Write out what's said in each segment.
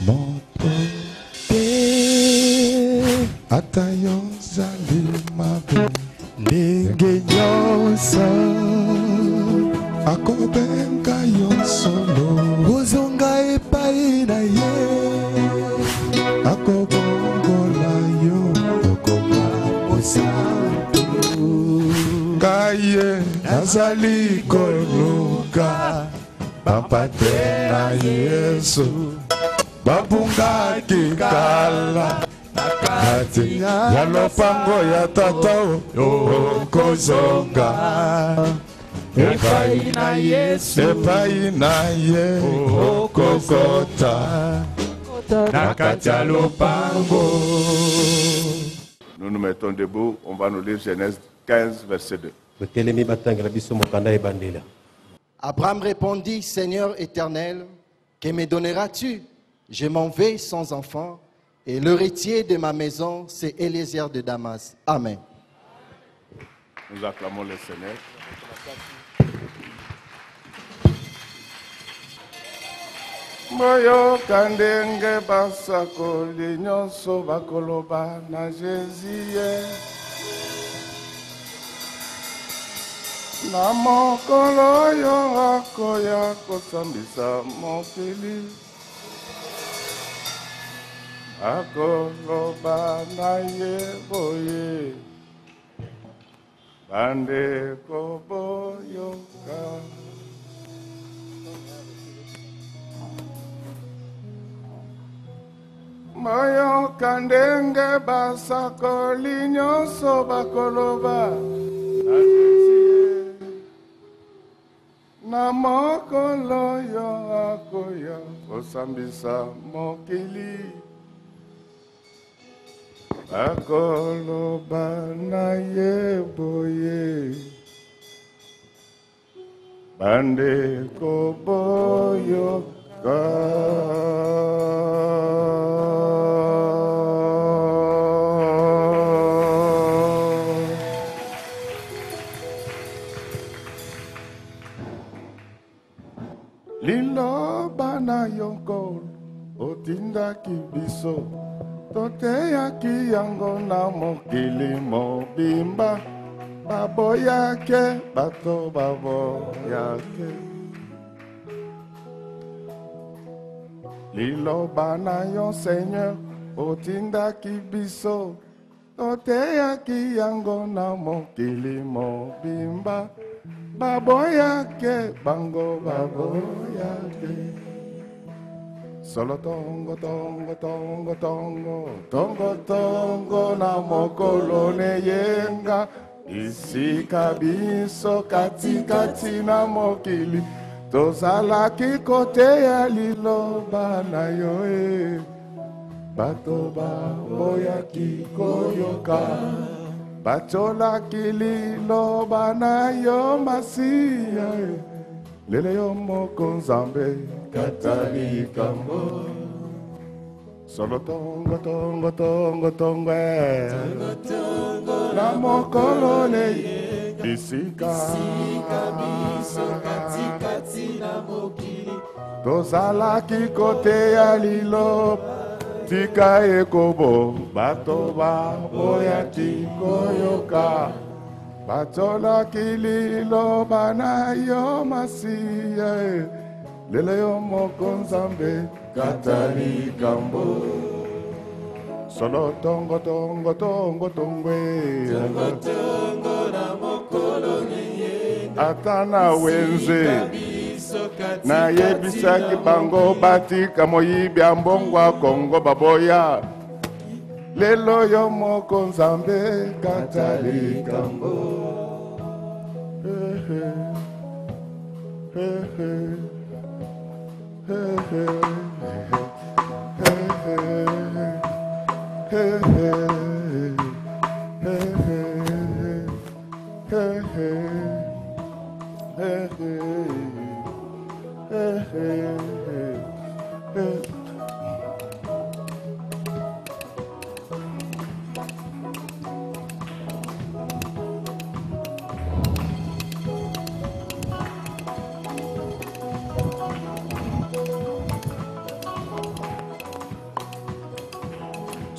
motote atayo zali mabe ndenge nyonso akobenga yo solo ozonga epai na ye akobongola yo okoma mosantu kaye nazali koluka bapate na Yesu babungaki kala kati ya lopango ya tata okozonga epai na Yesu epai na ye okokota na kati ya lopango. Nous nous mettons debout, on va nous lire Genèse 15 verset 2. Abraham répondit, Seigneur éternel, que me donneras-tu? Je m'en vais sans enfant, et l'héritier de ma maison, c'est Eliezer de Damas. Amen. Nous acclamons le Seigneur. Moyo kandenge basako linyonso bakoloba na Jésus. Na mokolo yo akoya kosambisa mokili akoloba na ye boye bande koboyoka moyo kandenge basako linyonso bakoloba na na mokolo yo akoya kosambisa mokili akoloba na ye boye bande koboyoka. Liloba na yonko otinda kibiso toteyaki yango na mokili mobimba baboyake bato baboyake liloba na yo Seigneur otindaki biso toteyaki yango na mokili mobimba baboyake bango baboyake solo tongo tongo tongo tongo tongo tongo na mokolo ne yenga isika biso katikati na mokili tozalaki koteya liloba na yo bato baboyaki koyoka batolaki liloba na yo masiya lele yo moko nzambe katali kambo solo tongo tongo tongo tongo na mokolo ne bisika biso katikati na mokili tozalaki koteya liloba tika ekobo bato baboyaki koyoka batolaki liloba na yo masiya lele yo moko nzambe katali kambo solo tongo tongo tongo tongwe tongo tongo na mokolo neye atana wenze na yebisaki bango batika moyibi ya mbongwa Kongo baboya lelo yo moko nzambe katali kambo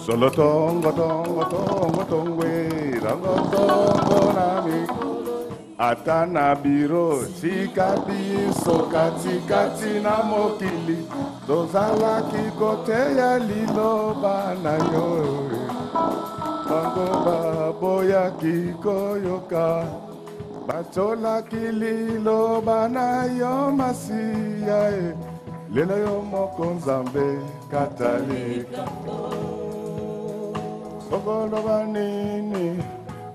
Solo tongo tongo tongo tongwe rango tongo nami atana biro chikabi sokati kati na mokili dozala kikote ya lilo banayo bango baboya kikoyoka bachola kililo banayo masiya lelo yo mokonzambe katalika Ogolo banini,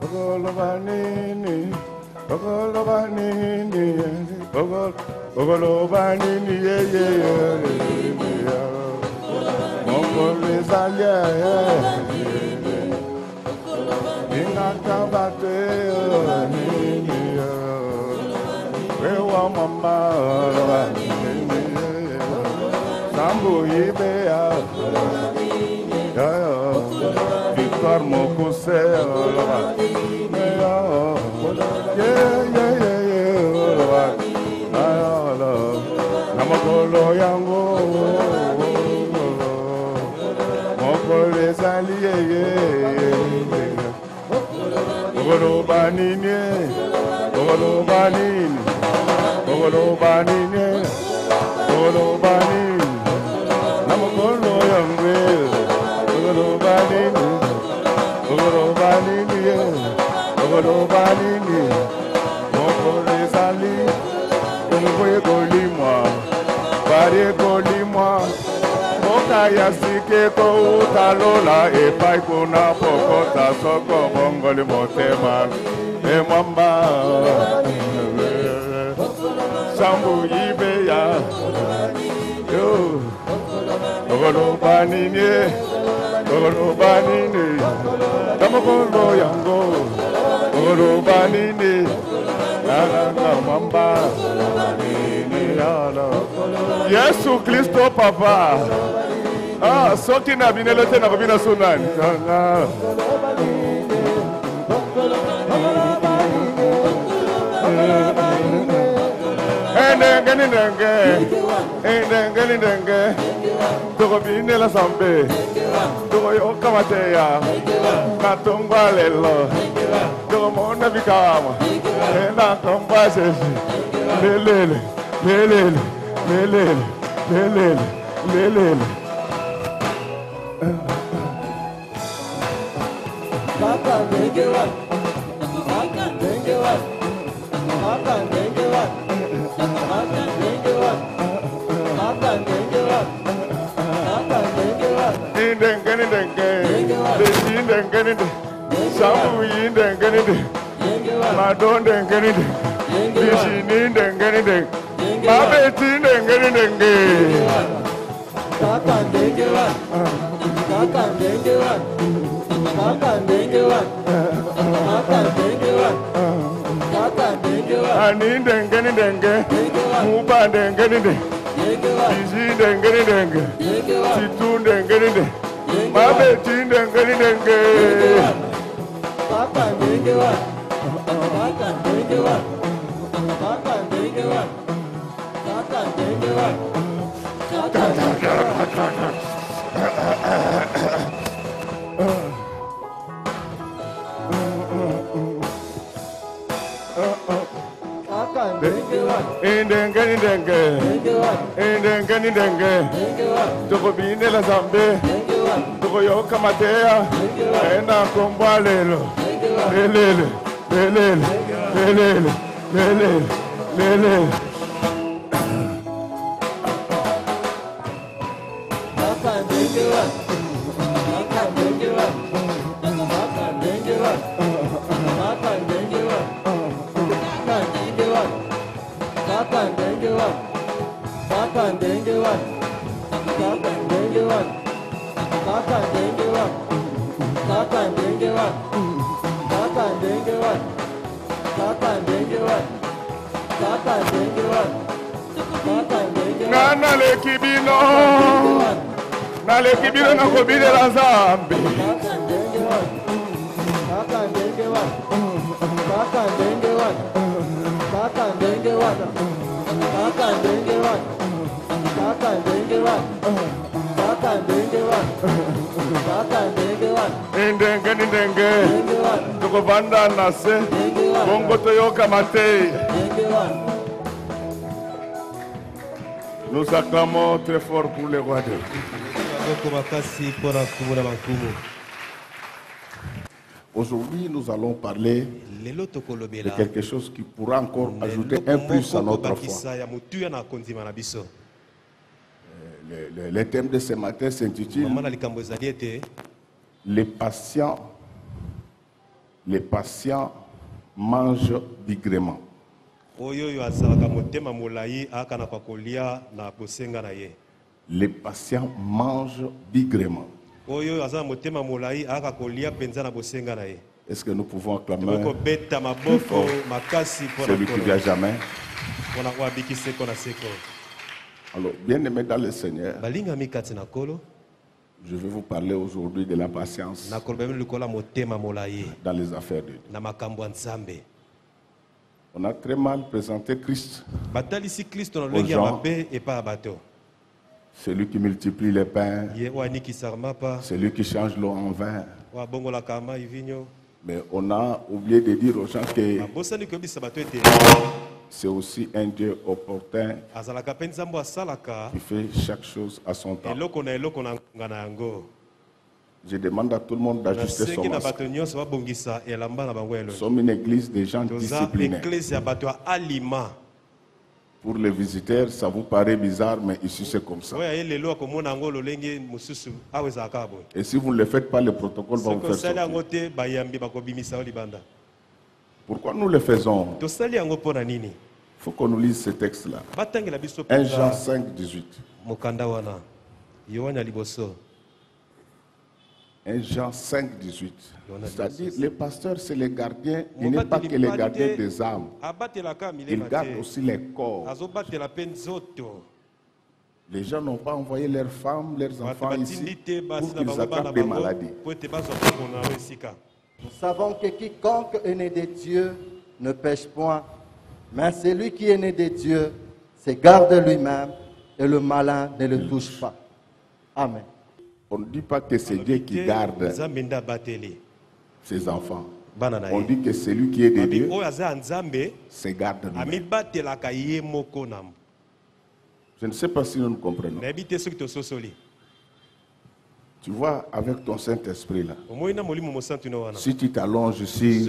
ogolo banini, ogolo banini, ogolo banini, yeah, yeah, yeah. Mongole zalia, inakabate, wewa mama, sambu ibea, yeah. Victoire mon conseil, Namakolo yango, mokole zaliye, ogolo banini, ogolo banini, ogolo banini, ogolo banini, namakolo yango, ogolo banini. Ogolo banini, ogolo banini, mokole zali, umwe golimwa, bari golimwa, mokaya sike ko utalola epai kuna pokota soko mongoli motema, emwamba, sambu ibeya, yo, ogolo banini. Ogolo banini, namakolo yango. Ogolo banini, nana mamba, banini ala. Yesu Kristo Papa. Ah, soki na binelo te na kobina sunani. Endenge, toko binela sambe. Toko yo kamateya, natongwa lelo. Toko mona bikama, ena komba sesi. Lelele, lelele, lelele, lelele, lelele. Papa, thank you. Papa, thank you. Papa, thank you. Papa, thank you. Papa, thank you. Papa, thank you. Indengeni, samu indengeni, madon dengeni, bishini indengeni, mabeti indengeni. Papa, thank you. Papa, thank you. Papa, thank you. Papa, thank you. Papa, thank you. Ani dengeni, muba dengeni. Isi dengeni, situ dengeni, mabeti dengeni. Papa, thank you. Papa, thank you. Papa, thank you. Papa, thank you. Indengeni, toko binela zambe, toko yoka matea, ena komba lelo, lelele, lelele, lelele, lelele, lelele. Papa, thank you. Papa, thank you. Papa, thank you. Papa, thank you. Papa, thank you. Papa, thank you. Papa, thank you. Papa, thank you. Papa, thank you. Papa, thank you. Papa, thank you. Papa, thank you. Papa, thank you. Papa, thank you. Nana lekibino. Na lekibino na kobile la zambi. Papa, thank you. Papa, thank you. Papa, thank you. Papa, thank you. Papa, thank you. Papa, thank you. Papa, thank you. Baka ndenge wana. indenge n'indenge Ndenge wana. tokovanda na se Ndenge wana. bongo toyoka mateyi. Ndenge wana. Nous acclamons très fort pour le roi de Dieu. Aujourd'hui, nous allons parler de quelque chose qui pourra encore ajouter un plus à notre foi. Le thème de ce matin s'intitule Les patients mangent bigrement. Les patients mangent bigrement. Est-ce que nous pouvons acclamer celui qui vient jamais? Alors, bien aimé dans le Seigneur, je vais vous parler aujourd'hui de la patience dans les affaires de Dieu. On a très mal présenté Christ aux gens. Celui qui multiplie les pains, celui qui change l'eau en vin. Mais on a oublié de dire aux gens que c'est aussi un Dieu opportun qui fait chaque chose à son temps. Je demande à tout le monde d'ajuster son masque. Nous sommes une église de gens disciplinés. Pour les visiteurs, ça vous paraît bizarre, mais ici c'est comme ça. Et si vous ne le faites pas, le protocole va vous faire sortir. Pourquoi nous le faisons? Il faut qu'on nous lise ce texte-là. 1 Jean 5, 18. 1 Jean 5, 18. C'est-à-dire, les pasteurs, c'est les gardiens. Il n'est pas que les gardiens des âmes. Ils gardent aussi les corps. Les gens n'ont pas envoyé leurs femmes, leurs enfants ici pour qu'ils attrapent des maladies. Nous savons que quiconque est né de Dieu ne pêche point, mais celui qui est né de Dieu se garde lui-même et le malin ne le touche pas. Amen. On ne dit pas que c'est Dieu qui garde ses enfants. On dit que celui qui est de Dieu se garde lui-même. Je ne sais pas si nous nous comprenons. Tu vois, avec ton Saint-Esprit là, si tu t'allonges ici,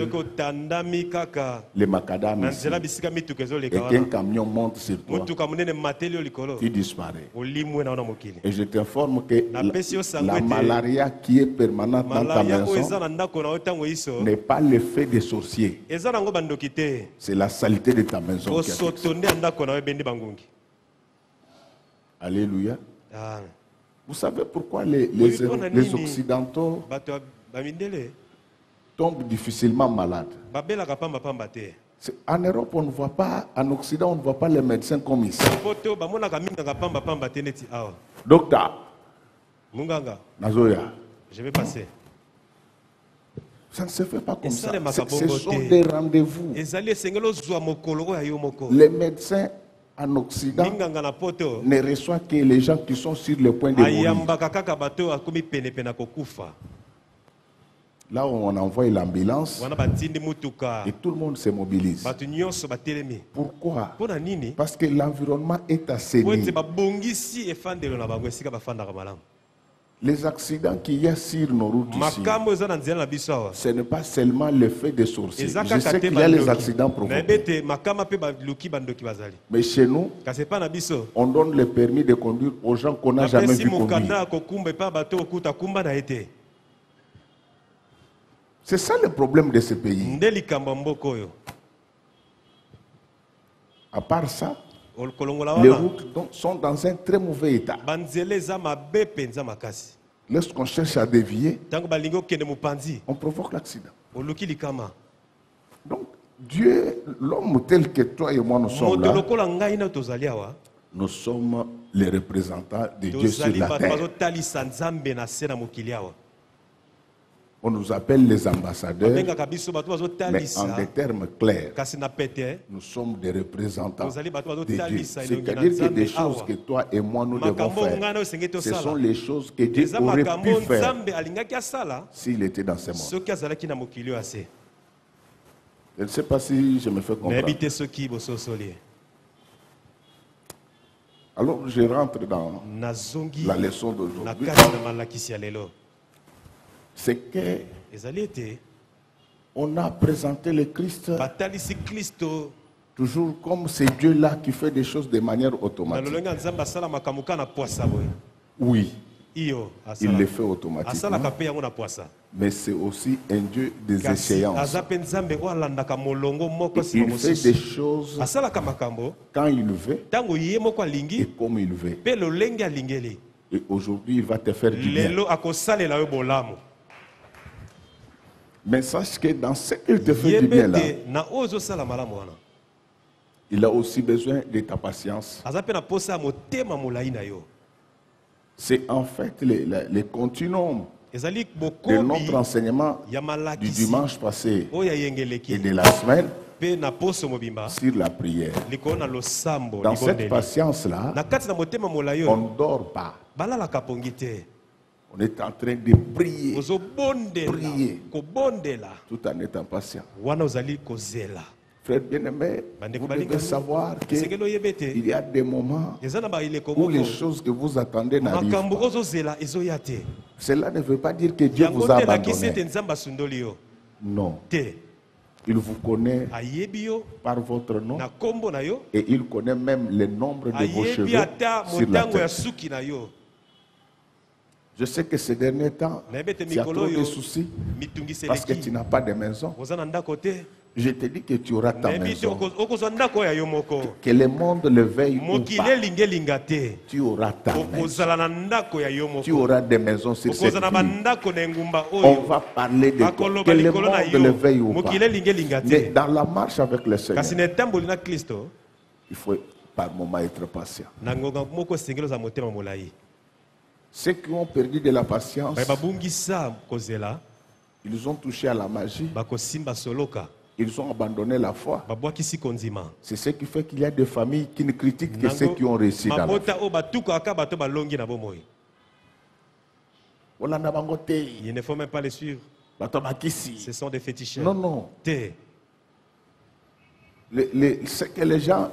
les macadam ici, et qu'un camion monte sur toi, tu disparais. Et je t'informe que la malaria qui est permanente dans ta maison n'est pas l'effet des sorciers. C'est la saleté de ta maison qui a. Alléluia. Vous savez pourquoi les Occidentaux tombent difficilement malades? En Europe, on ne voit pas, en Occident, on ne voit pas les médecins comme ici. Docteur, Nazoya, je vais passer. Ça ne se fait pas comme ça. Ce sont des rendez-vous. Les médecins en Occident ne reçoit que les gens qui sont sur le point de mourir. Là où on envoie l'ambulance et tout le monde se mobilise. Pourquoi? Parce que l'environnement est assaini. Les accidents qu'il y a sur nos routes ici, ce n'est pas seulement le fait des sorciers. Je sais qu'il y a les accidents provoqués. Mais chez nous, on donne le permis de conduire aux gens qu'on n'a jamais vu conduire. C'est ça le problème de ce pays. À part ça, les routes sont dans un très mauvais état. Lorsqu'on cherche à dévier, on provoque l'accident. Donc, Dieu, l'homme tel que toi et moi nous sommes là, nous sommes les représentants de Dieu sur la terre. On nous appelle les ambassadeurs, mais en des termes clairs, nous sommes des représentants de Dieu. C'est-à-dire que des choses que toi et moi nous devons faire, ce sont les choses que Dieu aurait pu faire s'il était dans ce monde. Je ne sais pas si je me fais comprendre. Alors je rentre dans la leçon d'aujourd'hui. C'est que on a présenté le Christ toujours comme ce Dieu-là qui fait des choses de manière automatique. Oui, il le fait automatiquement, mais c'est aussi un Dieu des échéances. Il fait des choses quand il veut et comme il veut. Et aujourd'hui, il va te faire du bien. Mais sache que dans ce qu'il te fait du bien là, il a aussi besoin de ta patience. C'est en fait le continuum de notre enseignement du dimanche passé et de la semaine sur la prière. Dans cette patience-là, on ne dort pas. On est en train de prier, prier, tout en étant patient. Frère bien-aimé, vous devez savoir qu'il y a des moments où les choses que vous attendez n'arrivent pas. Cela ne veut pas dire que Dieu vous a abandonné. Non. Il vous connaît par votre nom et il connaît même le nombre de vos cheveux sur la tête. Je sais que ces derniers temps, tu as trop de soucis parce que tu n'as pas de maison. Je te dis que tu auras ta maison. Que le monde le veuille ou pas, tu auras ta maison. Tu auras des maisons sur cette ville. On va parler de toi. Que le monde le veuille ou pas. Mais dans la marche avec le Seigneur, il faut par moments être patient. Ceux qui ont perdu de la patience, ils ont touché à la magie. Ils ont abandonné la foi. C'est ce qui fait qu'il y a des familles qui ne critiquent que ceux qui ont réussi dans la foi. Il ne faut même pas les suivre. Ce sont des féticheurs. Non, non. Ce que les gens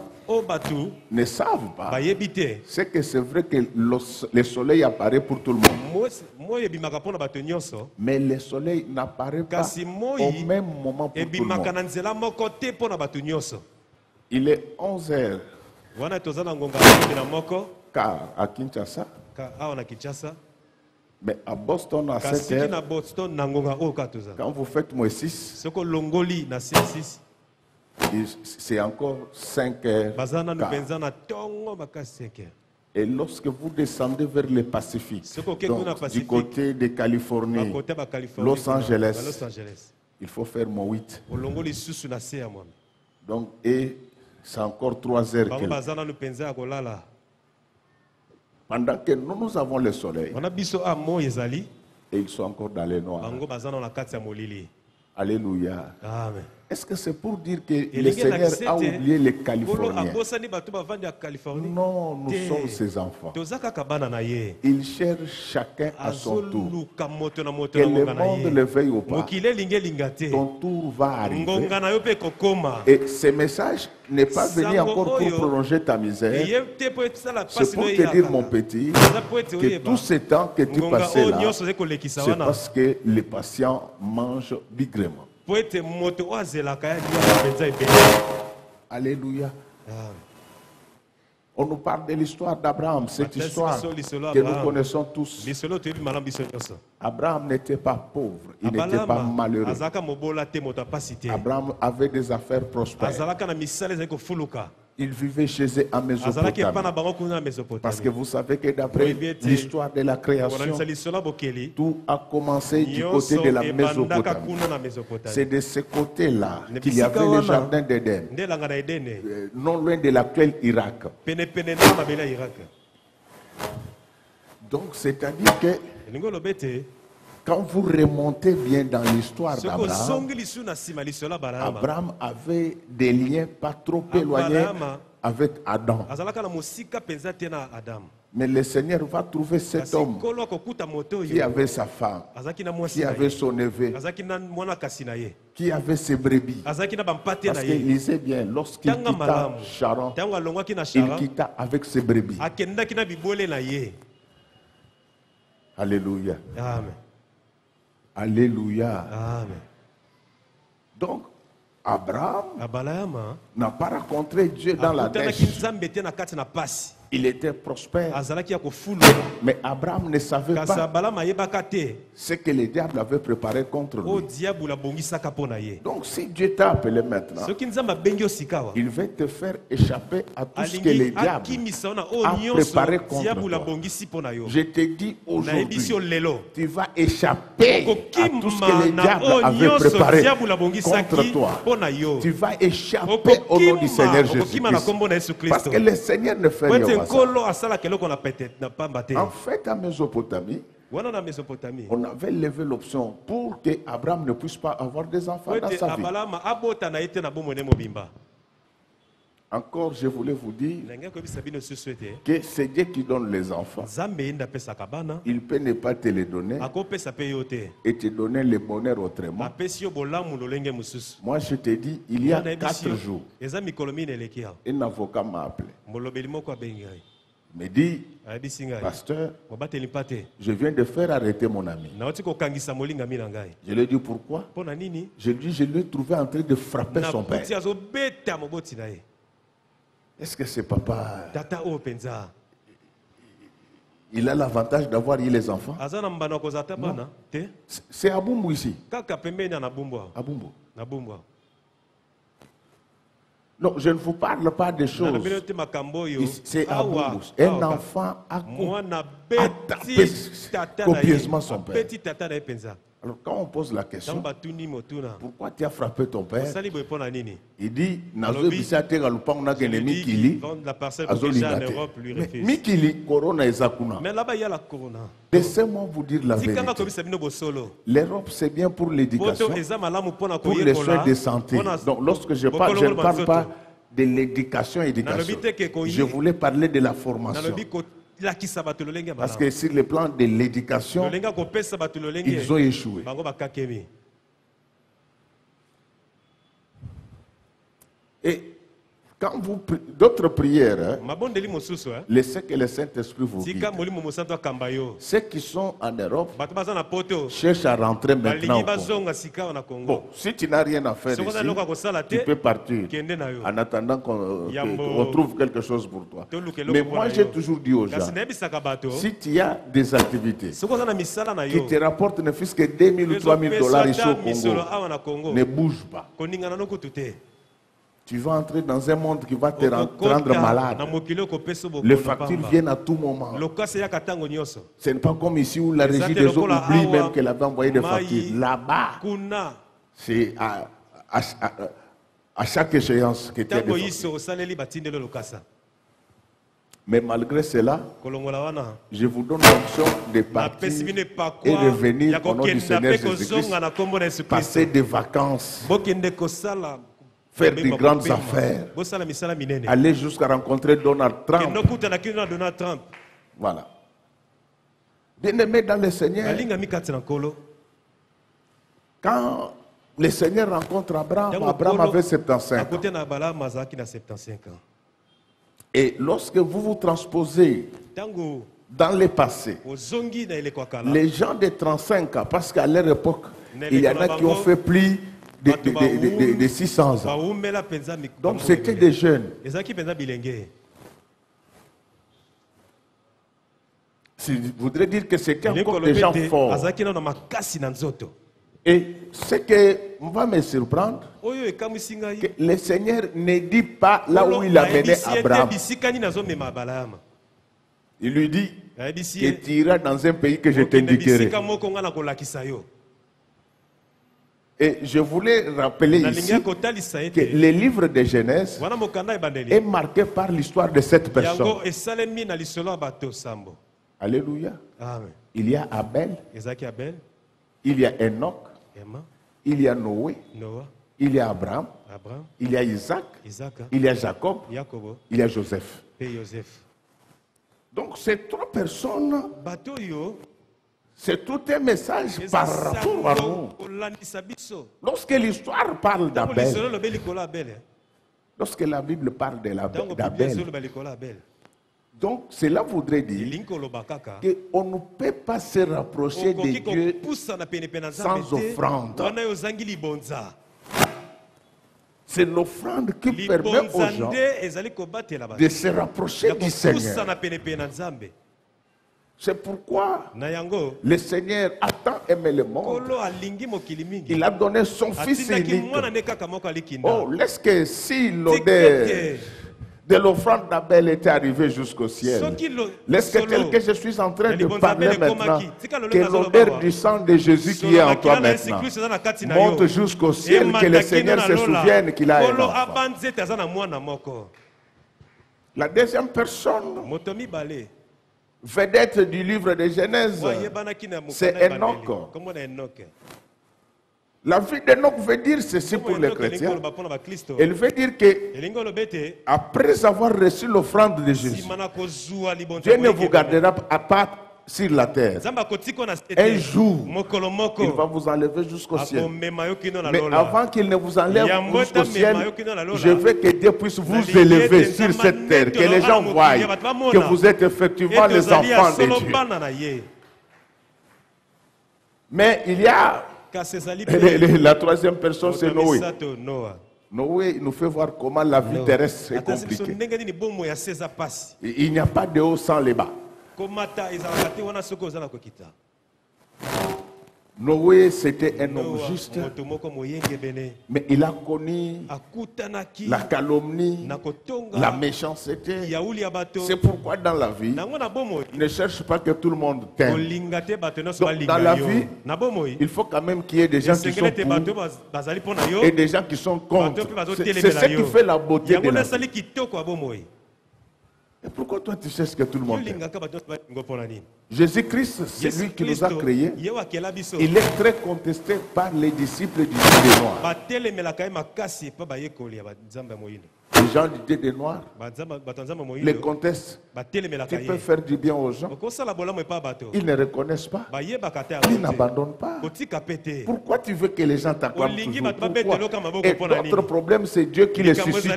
ne savent pas, c'est que c'est vrai que le soleil apparaît pour tout le monde. Mais le soleil n'apparaît pas au même moment pour tout le monde. Il est 11h. Car à Kinshasa, mais à Boston à 7h, quand vous faites moins 6, c'est encore 5 heures. Et lorsque vous descendez vers le Pacifique, donc, du côté de Californie, Los Angeles, il faut faire mon 8. Donc, et c'est encore 3 heures. Pendant que nous avons le soleil, et ils sont encore dans les noirs. Alléluia. Amen. Est-ce que c'est pour dire que le Seigneur a oublié les Californiens? Non, nous sommes ses enfants. Il cherche chacun à son tour. Que le monde le veuille ou pas, ton tour va arriver. Et ce message n'est pas venu encore pour prolonger ta misère. C'est pour te dire, mon petit, que tout ce temps que tu passais là, c'est parce que les patients mangent bigrement. Alléluia. On nous parle de l'histoire d'Abraham, cette histoire que nous connaissons tous. Abraham n'était pas pauvre, il n'était pas malheureux. Abraham avait des affaires prospères. Il vivait chez eux en Mésopotamie. Parce que vous savez que d'après l'histoire de la création, tout a commencé du côté de la Mésopotamie. C'est de ce côté-là qu'il y avait le jardin d'Éden, non loin de l'actuel Irak. Donc c'est-à-dire que Quand vous remontez bien dans l'histoire d'Abraham, Abraham avait des liens pas trop éloignés avec Adam. Mais le Seigneur va trouver cet homme qui avait sa femme, qui avait son neveu, qui avait ses brebis. Parce qu'il lisait bien, lorsqu'il quitta Charan, il quitta avec ses brebis. Alléluia. Amen. Alléluia. Amen. Donc, Abraham n'a pas rencontré Dieu dans la dèche. Il était prospère. Mais Abraham ne savait pas ce que le diable avait préparé contre lui. Donc si Dieu t'a appelé maintenant, il va te faire échapper à tout ce que le diable a préparé contre toi. Je te dis aujourd'hui, tu vas échapper à tout ce que le diable avait préparé contre toi. Tu vas échapper au nom du Seigneur Jésus-Christ. Parce que le Seigneur ne fait rien. En fait, à Mésopotamie, on avait levé l'option pour que Abraham ne puisse pas avoir des enfants dans sa vie. Encore, je voulais vous dire que c'est Dieu qui donne les enfants. Il peut ne pas te les donner et te donner le bonheur autrement. Moi, je te dis, il y a 4 jours, un avocat m'a appelé. Il me dit, pasteur, je viens de faire arrêter mon ami. Je lui ai dit pourquoi? Je lui ai dit, je l'ai trouvé en train de frapper son père. Est-ce que c'est papa? Il a l'avantage d'avoir eu les enfants? C'est à Bumbu ici. À Bumbu. Non, je ne vous parle pas des choses. C'est à Bumbu. Un enfant a tapé copieusement son père. Alors quand on pose la question, pourquoi tu as frappé ton père? Il dit, laissez-moi vous dire la vérité. L'Europe, c'est bien pour l'éducation, pour les soins de santé. Donc lorsque je parle, je ne parle pas de l'éducation. Je voulais parler de la formation. Parce que sur le plan de l'éducation, ils ont échoué. Et quand vous d'autres prières, laissez que le Saint-Esprit vous guide. Ceux qui sont en Europe cherchent à rentrer maintenant au Congo. Bon, si tu n'as rien à faire ici, tu peux partir en attendant qu'on trouve quelque chose pour toi. Mais moi j'ai toujours dit aux gens, si tu as des activités qui te rapportent ne fût-ce que 2000 ou 3000 $ ici au Congo, ne bouge pas. Tu vas entrer dans un monde qui va te rendre malade. Les factures viennent à tout moment. Ce n'est pas comme ici où la régie des eaux oublie même qu'elle avait envoyé des factures. Là-bas, c'est à chaque échéance que tu as des factures. Mais malgré cela, je vous donne l'option de partir et revenir au nom du Seigneur Jésus-Christ, passer des vacances, faire de grandes affaires, aller jusqu'à rencontrer Donald Trump. Voilà. Bien-aimé dans le Seigneur, quand le Seigneur rencontre Abraham, Abraham avait 75 ans. Et lorsque vous vous transposez dans le passé, les gens de 35 ans, parce qu'à leur époque, il y en a qui ont fait plus de 600 ans. Donc c'était des jeunes. Je voudrais dire que c'était encore des gens forts. Et ce qui va me surprendre, que le Seigneur ne dit pas là où il a mené Abraham. Il lui dit que tu iras dans un pays que je t'indiquerai. Et je voulais rappeler ici que le livre de Genèse est marqué par l'histoire de cette personne. Alléluia. Amen. Il y a Abel il y a Enoch, il y a Noé, il y a Abraham, il y a Isaac, il y a Jacob, il y a Joseph. Donc ces 3 personnes, c'est tout un message par rapport à nous. Lorsque l'histoire parle d'Abel, lorsque la Bible parle d'Abel, donc cela voudrait dire qu'on ne peut pas se rapprocher de Dieu sans offrande. C'est l'offrande qui permet aux gens de se rapprocher du Seigneur. C'est pourquoi le Seigneur a tant aimé le monde. Il a donné son Fils unique. Oh, laisse que si l'odeur de l'offrande d'Abel était arrivée jusqu'au ciel, laisse que tel que je suis en train de parler maintenant, que l'odeur du sang de Jésus qui est en toi maintenant monte jusqu'au ciel, que le Seigneur se souvienne qu'il a un enfant. La deuxième personne, vedette du livre de Genèse, c'est Enoch. La vie d'Enoch veut dire ceci pour les chrétiens. Elle veut dire que après avoir reçu l'offrande de Jésus, Dieu ne vous gardera pas sur la terre. Un jour, il va vous enlever jusqu'au ciel. Mais avant qu'il ne vous enlève jusqu'au ciel, je veux que Dieu puisse vous élever sur cette terre, que les gens voient que vous êtes effectivement les enfants de Dieu. Mais il y a la troisième personne, c'est Noé. Noé nous fait voir comment la vie terrestre est compliquée. Il n'y a pas de haut sans les bas. Noé, c'était un homme juste, mais il a connu la calomnie, la méchanceté. C'est pourquoi dans la vie, ne cherche pas que tout le monde t'aime. Donc, dans la vie, il faut quand même qu'il y ait des gens qui sont pour et des gens qui sont contre. C'est ce qui fait la beauté de la vie. Et pourquoi toi tu cherches que tout le monde t'aime? Jésus-Christ, c'est lui qui nous a créés. Il est très contesté par les disciples du Dieu des Noirs. Les gens du Dieu des Noirs les contestent. Tu peux faire du bien aux gens. Ils ne reconnaissent pas. Ils n'abandonnent pas. Pourquoi tu veux que les gens t'acclament toujours? Pourquoi? Et notre problème, c'est Dieu qui les suscite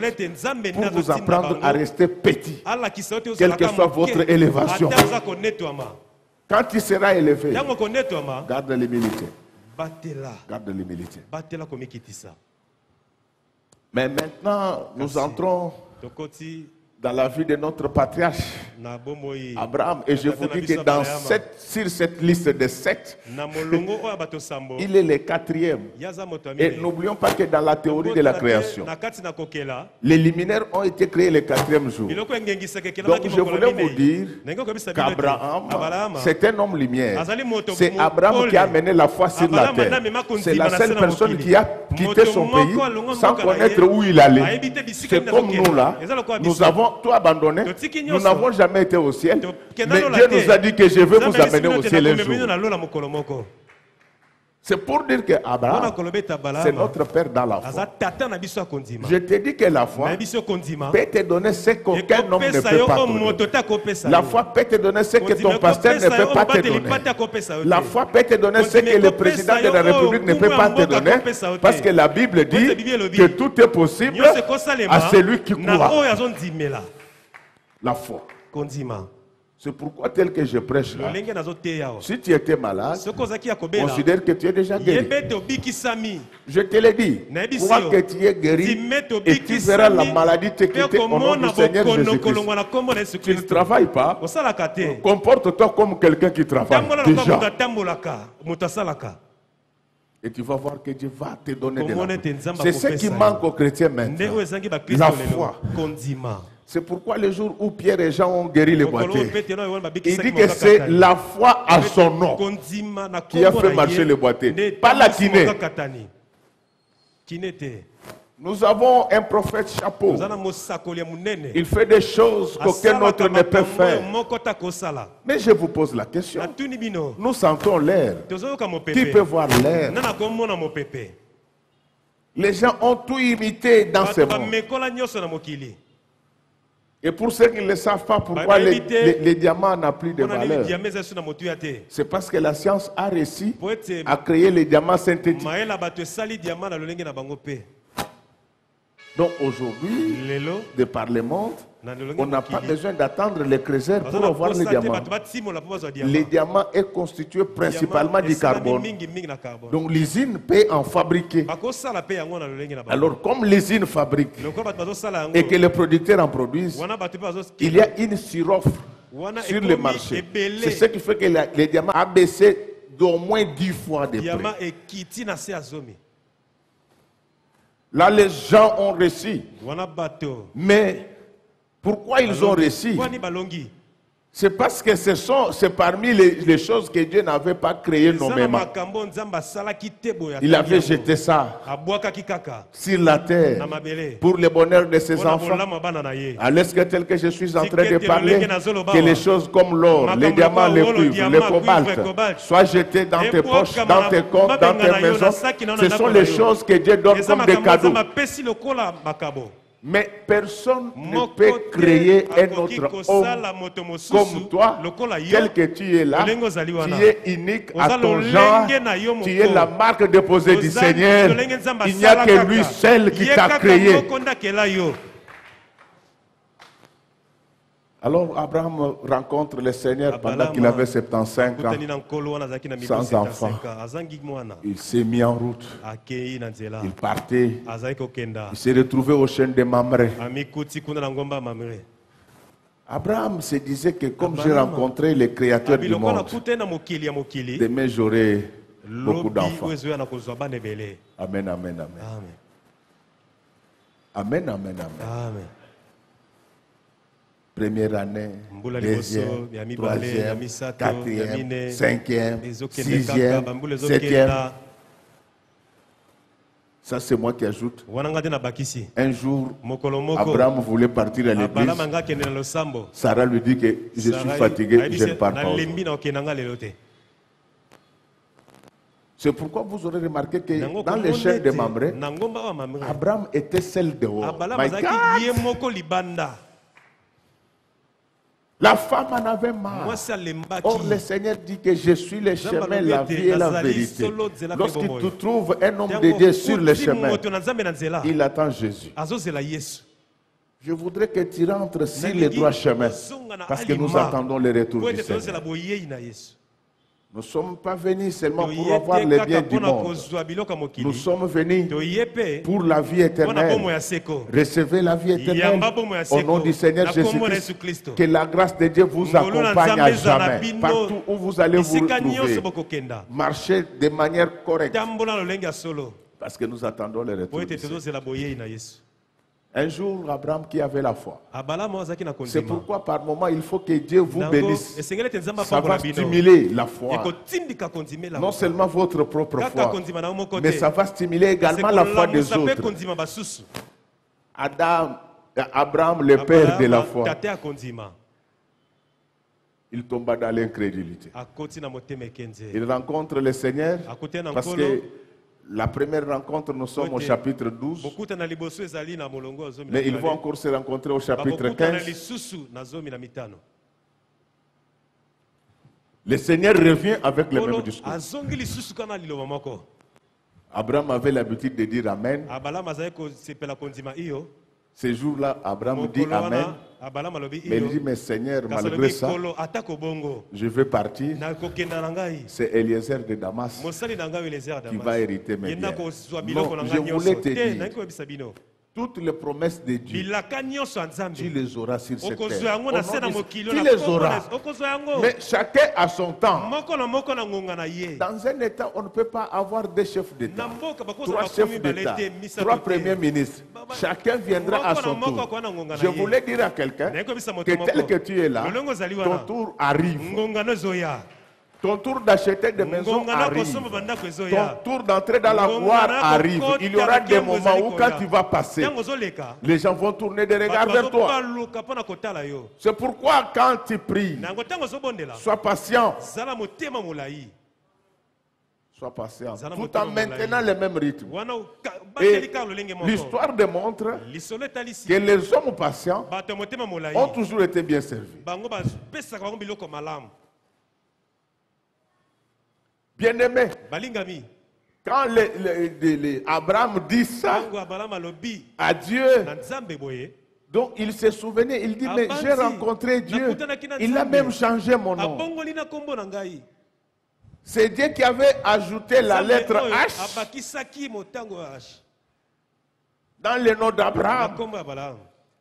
pour vous apprendre à rester petit, quelle que soit votre élévation. Quand tu seras élevé, garde l'humilité. Garde l'humilité. Mais maintenant, nous entrons dans la vie de notre patriarche Abraham. Et je vous dis que sur cette liste de 7, il est le 4e. Et n'oublions pas que dans la théorie de la création, les luminaires ont été créés le 4e jour. Donc je voulais vous dire qu'Abraham, c'est un homme lumière. C'est Abraham qui a mené la foi sur la terre. C'est la seule personne qui a quitté son pays sans connaître où il allait. C'est comme nous là, nous avons tout abandonné. Nous n'avons jamais été au ciel. Mais Dieu nous a dit que je vais vous amener au ciel un jour. C'est pour dire que Abraham, c'est notre père dans la foi. Je te dis que la foi peut te donner ce qu'aucun homme ne peut pas te donner. La foi peut te donner ce que ton pasteur ne peut pas te donner. La foi peut te donner ce que le président de la République ne peut pas te donner. Parce que la Bible dit que tout est possible à celui qui croit. La foi. C'est pourquoi tel que je prêche là, si tu étais malade, considère que tu es déjà guéri. Je te l'ai dit, crois que tu es guéri et tu verras la maladie te quitter au nom du Seigneur Jésus-Christ. Tu ne travailles pas, comporte-toi comme quelqu'un qui travaille déjà. Et tu vas voir que Dieu va te donner de la foi. C'est ce qui manque aux chrétiens maintenant. La foi. C'est pourquoi le jour où Pierre et Jean ont guéri les boiteux, il dit que c'est la foi à son nom qui a fait marcher les boiteux, pas la kiné. Nous avons un prophète chapeau. Il fait des choses qu'aucun autre ne peut faire. Mais je vous pose la question. Nous sentons l'air. Qui peut voir l'air? Les gens ont tout imité dans ce monde. Et pour ceux qui ne le savent pas pourquoi les diamants n'ont plus de valeur, c'est parce que la science a réussi à créer les diamants synthétiques. Donc aujourd'hui, de par le monde, on n'a pas besoin d'attendre les creuseurs pour avoir les diamants. Les diamants sont constitués principalement du carbone. Donc l'usine peut en fabriquer. Alors comme l'usine fabrique et que les producteurs en produisent, il y a une suroffre sur le marché. C'est ce qui fait que les diamants ont baissé d'au moins 10 fois de prix. Là, les gens ont réussi. Mais pourquoi ils ont réussi? C'est parce que c'est parmi les choses que Dieu n'avait pas créées nommément. Il avait jeté ça sur la terre pour le bonheur de ses enfants. Alors que tel que je suis en train de parler, que les choses comme l'or, les diamants, le cuivre, le cobalt soient jetés dans tes poches, dans tes comptes, dans tes maisons. Ce sont les choses que Dieu donne comme des cadeaux. Mais personne ne peut créer un autre homme comme toi, tel que tu es là. Tu es unique à ton genre. Tu es la marque déposée du Seigneur. Il n'y a que lui seul qui t'a créé. Alors Abraham rencontre le Seigneur pendant qu'il avait 75 ans, sans enfant. Il s'est mis en route. Il partait. Il s'est retrouvé au chêne de Mamré. Abraham se disait que comme j'ai rencontré le Créateur du monde, demain j'aurai beaucoup d'enfants. Amen, amen, amen. Amen, amen, amen. Première année, deuxième, troisième, quatrième, cinquième, sixième, septième. Ça, c'est moi qui ajoute. Un jour, Abraham voulait partir à l'église. Sarah lui dit que je suis fatigué, je ne pars pas. C'est pourquoi vous aurez remarqué que dans les chaînes de Mamré, Abraham était seul dehors. My God! La femme en avait marre. Or, le Seigneur dit que je suis le chemin, la vie et la vérité. Lorsqu'il te trouve un homme de Dieu sur le chemin, il attend Jésus. Je voudrais que tu rentres sur le droit chemin, parce que nous attendons le retour du Seigneur. Nous ne sommes pas venus seulement pour avoir les biens du monde. Nous sommes venus pour la vie éternelle. Recevez la vie éternelle au nom du Seigneur Jésus-Christ. Que la grâce de Dieu vous accompagne à jamais. Partout où vous allez vous retrouver. Marchez de manière correcte. Parce que nous attendons le retour du Seigneur. Un jour, Abraham qui avait la foi. C'est pourquoi par moment, il faut que Dieu vous bénisse. Ça va stimuler la foi. Non seulement votre propre foi, mais ça va stimuler également la foi des autres. Abraham, le père de la foi, il tomba dans l'incrédulité. Il rencontre le Seigneur parce que la première rencontre, nous sommes au chapitre 12. Mais ils vont encore se rencontrer au chapitre 15. Le Seigneur revient avec le même discours. Abraham avait l'habitude de dire Amen. Ce jour-là, Abraham dit Amen. Mais il dit, mais Seigneur, malgré ça, je vais partir. C'est Eliezer de Damas qui va hériter mes biens. Non, je voulais te dire, toutes les promesses de Dieu, tu les auras sur cette terre. Tu les auras. Mais chacun a son temps. Dans un État, on ne peut pas avoir deux chefs d'État, trois chefs d'État, trois premiers ministres. Chacun viendra à son tour. Je voulais dire à quelqu'un que tel que tu es là, ton tour arrive. Ton tour d'acheter des maisons arrive. Ton tour d'entrer dans la gloire arrive. Il y aura des moments où quand tu vas passer, les gens vont tourner des regards vers toi. C'est pourquoi quand tu pries, sois patient. Sois patient. Tout en maintenant le même rythme. Et l'histoire démontre que les hommes patients ont toujours été bien servis. Bien-aimé, quand Abraham dit ça à Dieu, donc il se souvenait, il dit, mais j'ai rencontré Dieu, il a même changé mon nom. C'est Dieu qui avait ajouté la lettre H dans le nom d'Abraham.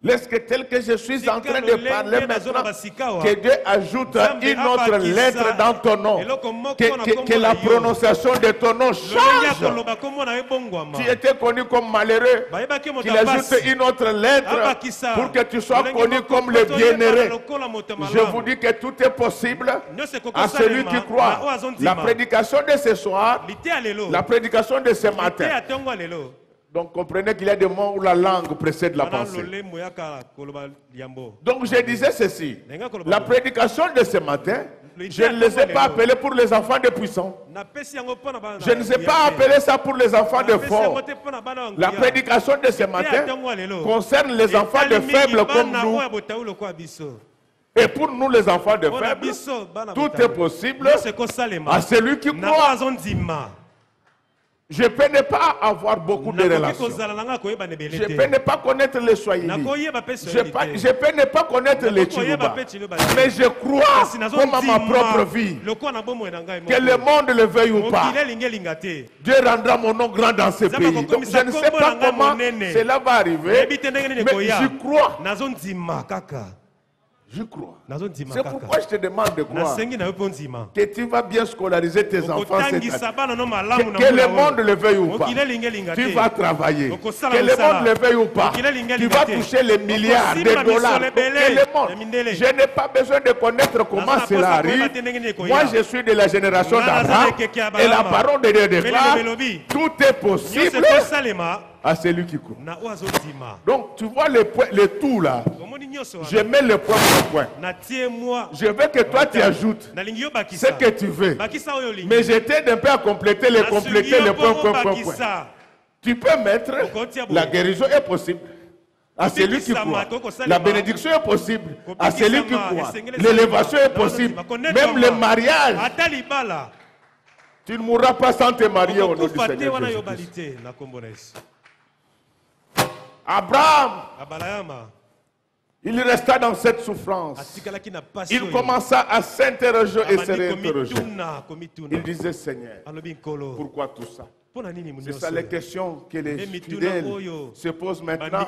Est-ce que tel que je suis en train de parler maintenant, que Dieu ajoute une autre lettre dans ton nom, que la prononciation de ton nom change. Tu étais connu comme malheureux, qu'il ajoute une autre lettre pour que tu sois connu comme le bienheureux. Je vous dis que tout est possible à celui qui croit. La prédication de ce soir, la prédication de ce matin. Donc comprenez qu'il y a des moments où la langue précède la pensée. Donc je disais ceci, la prédication de ce matin, je ne les ai pas appelés pour les enfants de puissants. Je ne les ai pas appelés ça pour les enfants de forts. La prédication de ce matin concerne les enfants de faibles comme nous. Et pour nous les enfants de faibles, tout est possible à celui qui croit. Je peux ne pas avoir beaucoup de relations. Je peux ne pas connaître les Swahili. Je peux ne pas connaître les Chiluba. Mais je crois, comme à ma propre vie, que le monde le veuille ou pas, Dieu rendra mon nom grand dans ce pays. Donc je ne sais pas comment cela va arriver, mais j'y crois. Je crois. C'est pourquoi je te demande de croire que tu vas bien scolariser tes enfants cette année. Que le monde le veuille ou pas, tu vas travailler. Que le monde le veuille ou pas, tu vas toucher les milliards de dollars. Que le monde. Je n'ai pas besoin de connaître comment cela arrive. Moi, je suis de la génération d'Abraham et la parole de Dieu déclare tout est possible à celui qui croit. Donc, tu vois le tout là. Je mets le point par point. Je veux que toi tu ajoutes ce que tu veux. Mais je t'aide un peu à compléter le point. Tu peux mettre la guérison est possible à celui qui croit. La bénédiction est possible à celui qui croit. L'élévation est possible. Même le mariage. Tu ne mourras pas sans te marier au nom du Seigneur Jésus-Christ. Abraham, il resta dans cette souffrance. Il commença à s'interroger et se réinterroger. Il disait, Seigneur, pourquoi tout ça? C'est ça les questions que les fidèles se posent maintenant.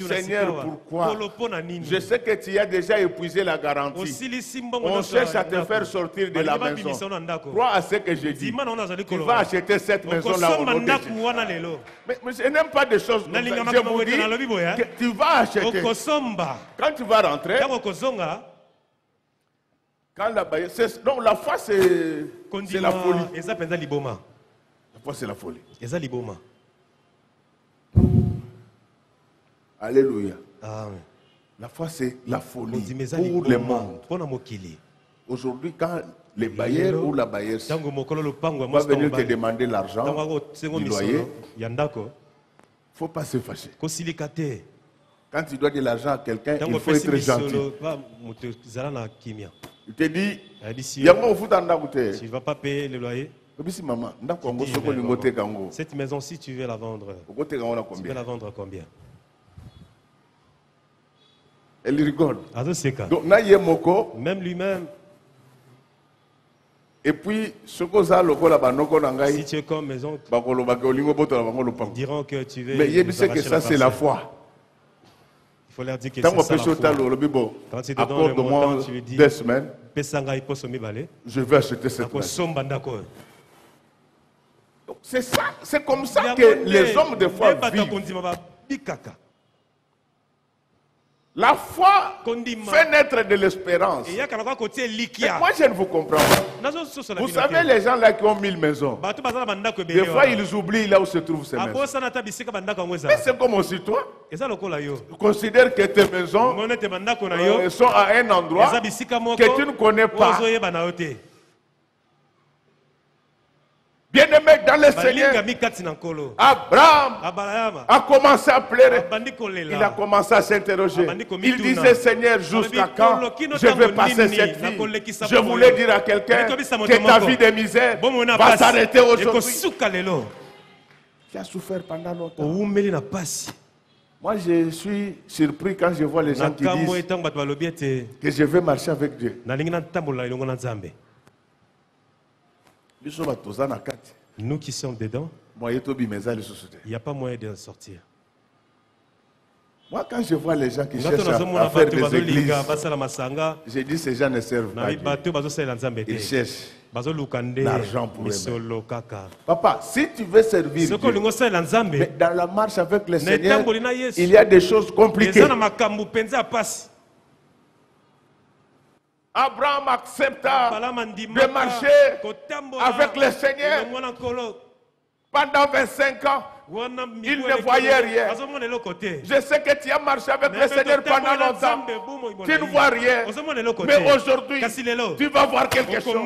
Seigneur, pourquoi? Je sais que tu as déjà épuisé la garantie. On cherche à te faire sortir de la maison. Crois à ce que je dis. Tu vas acheter cette maison-là au nom de Jésus. Mais je n'aime pas des choses comme ça. Je vous dis que tu vas acheter. Quand tu vas rentrer, quand la baille, donc la foi c'est la folie. La foi c'est la folie. Alléluia. Amen. La foi c'est la folie pour le monde. Aujourd'hui quand les bailleurs ou la bailleuse va venir te demander l'argent du loyer, il ne faut pas se fâcher. Quand tu dois de l'argent à quelqu'un, il faut être gentil. Il te dit, si tu ne vas pas payer le loyer, cette maison, si tu veux la vendre, tu veux la vendre à combien? Elle rigole. Donc, même lui-même. Et puis, si tu es comme maison, ils diront que tu veux. Mais il sait que ça, c'est la foi. Il faut leur dire que c'est ça la foi. Quand tu te donnes le montant, tu lui dis 2 semaines, je vais acheter cette maison. C'est ça, c'est comme ça que les hommes de foi vivent. La foi fait naître de l'espérance. Mais moi, je ne vous comprends pas. Vous savez, les gens là qui ont 1000 maisons, des fois, ils oublient là où se trouvent ces maisons. Mais c'est comme aussi toi. Considère que tes maisons sont à un endroit que tu ne connais pas. Bien-aimé dans le Seigneur, Abraham a commencé à pleurer. Il a commencé à s'interroger. Il disait, Seigneur, jusqu'à quand je vais passer cette vie? Je voulais dire à quelqu'un que ta vie de misère va s'arrêter aujourd'hui. Tu as souffert pendant longtemps. Moi, je suis surpris quand je vois les gens qui disent que je vais marcher avec Dieu. Nous qui sommes dedans, il n'y a pas moyen de sortir. Moi, quand je vois les gens qui cherchent à faire des églises, je dis ces gens ne servent pas Dieu. Ils cherchent l'argent pour eux-mêmes. Papa, si tu veux servir Dieu, mais dans la marche avec le Seigneur, il y a des choses compliquées. Abraham accepta de marcher avec le Seigneur pendant 25 ans. Il ne voyait rien. Je sais que tu as marché avec le Seigneur pendant longtemps. Tu ne vois rien. Mais aujourd'hui, tu vas voir quelque chose.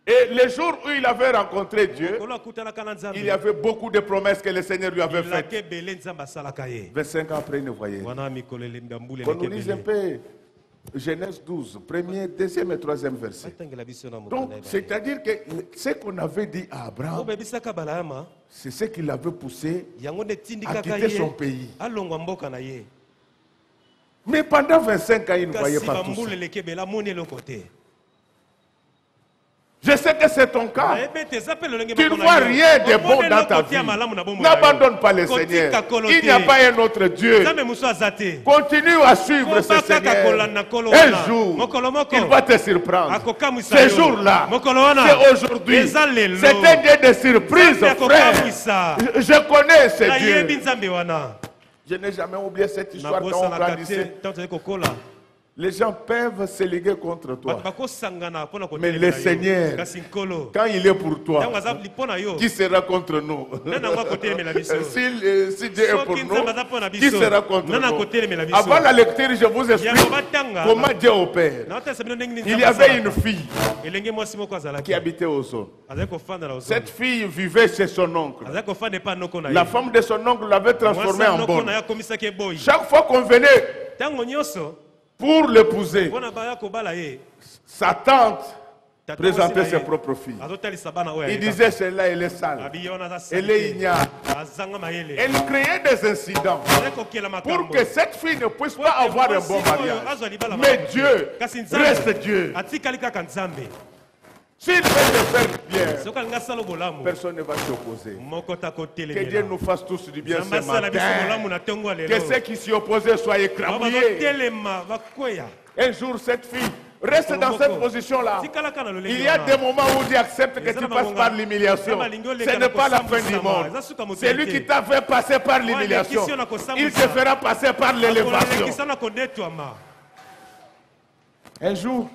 Et le jour où il avait rencontré Dieu, il y avait beaucoup de promesses que le Seigneur lui avait faites. 25 ans après, il ne voyait rien. Qu'on nous lise un peu Genèse 12, premier, deuxième et troisième verset. Donc, c'est-à-dire que ce qu'on avait dit à Abraham, c'est ce qui l'avait poussé à quitter son pays. Mais pendant 25 ans, il ne voyait pas tout ça. Je sais que c'est ton cas. Tu ne vois rien de bon dans ta vie. N'abandonne pas le Seigneur. Il n'y a pas un autre Dieu. Continue à suivre ce Seigneur. Un jour, il va te surprendre. Ce jour-là, c'est aujourd'hui. C'est un Dieu de surprise, frère. Je connais ce Dieu. Je n'ai jamais oublié cette histoire quand on grandissait. Les gens peuvent se liguer contre toi. Mais le Seigneur, quand il est pour toi, qui sera contre nous? Si Dieu est pour nous, qui sera contre nous? Avant la lecture, je vous explique comment Dieu opère. Il y avait une fille qui habitait au sol. Cette fille vivait chez son oncle. La femme de son oncle l'avait transformée en bonne. Chaque fois qu'on venait pour l'épouser, sa tante présentait ses propres filles. Il disait, celle-là, elle est sale. Elle est ignare. Elle créait des incidents pour que cette fille ne puisse pas avoir un bon mariage. Mais Dieu reste Dieu. S'il veut te faire bien, personne ne va s'opposer. Que Dieu nous fasse tous du bien ce matin. Que ceux qui s'y opposaient soient écrabouillés. Un jour, cette fille reste dans cette position-là. Il y a des moments où Dieu accepte que tu passes par l'humiliation. Ce n'est pas la fin du monde. C'est lui qui t'a fait passer par l'humiliation. Il te fera passer par l'élévation. Un jour,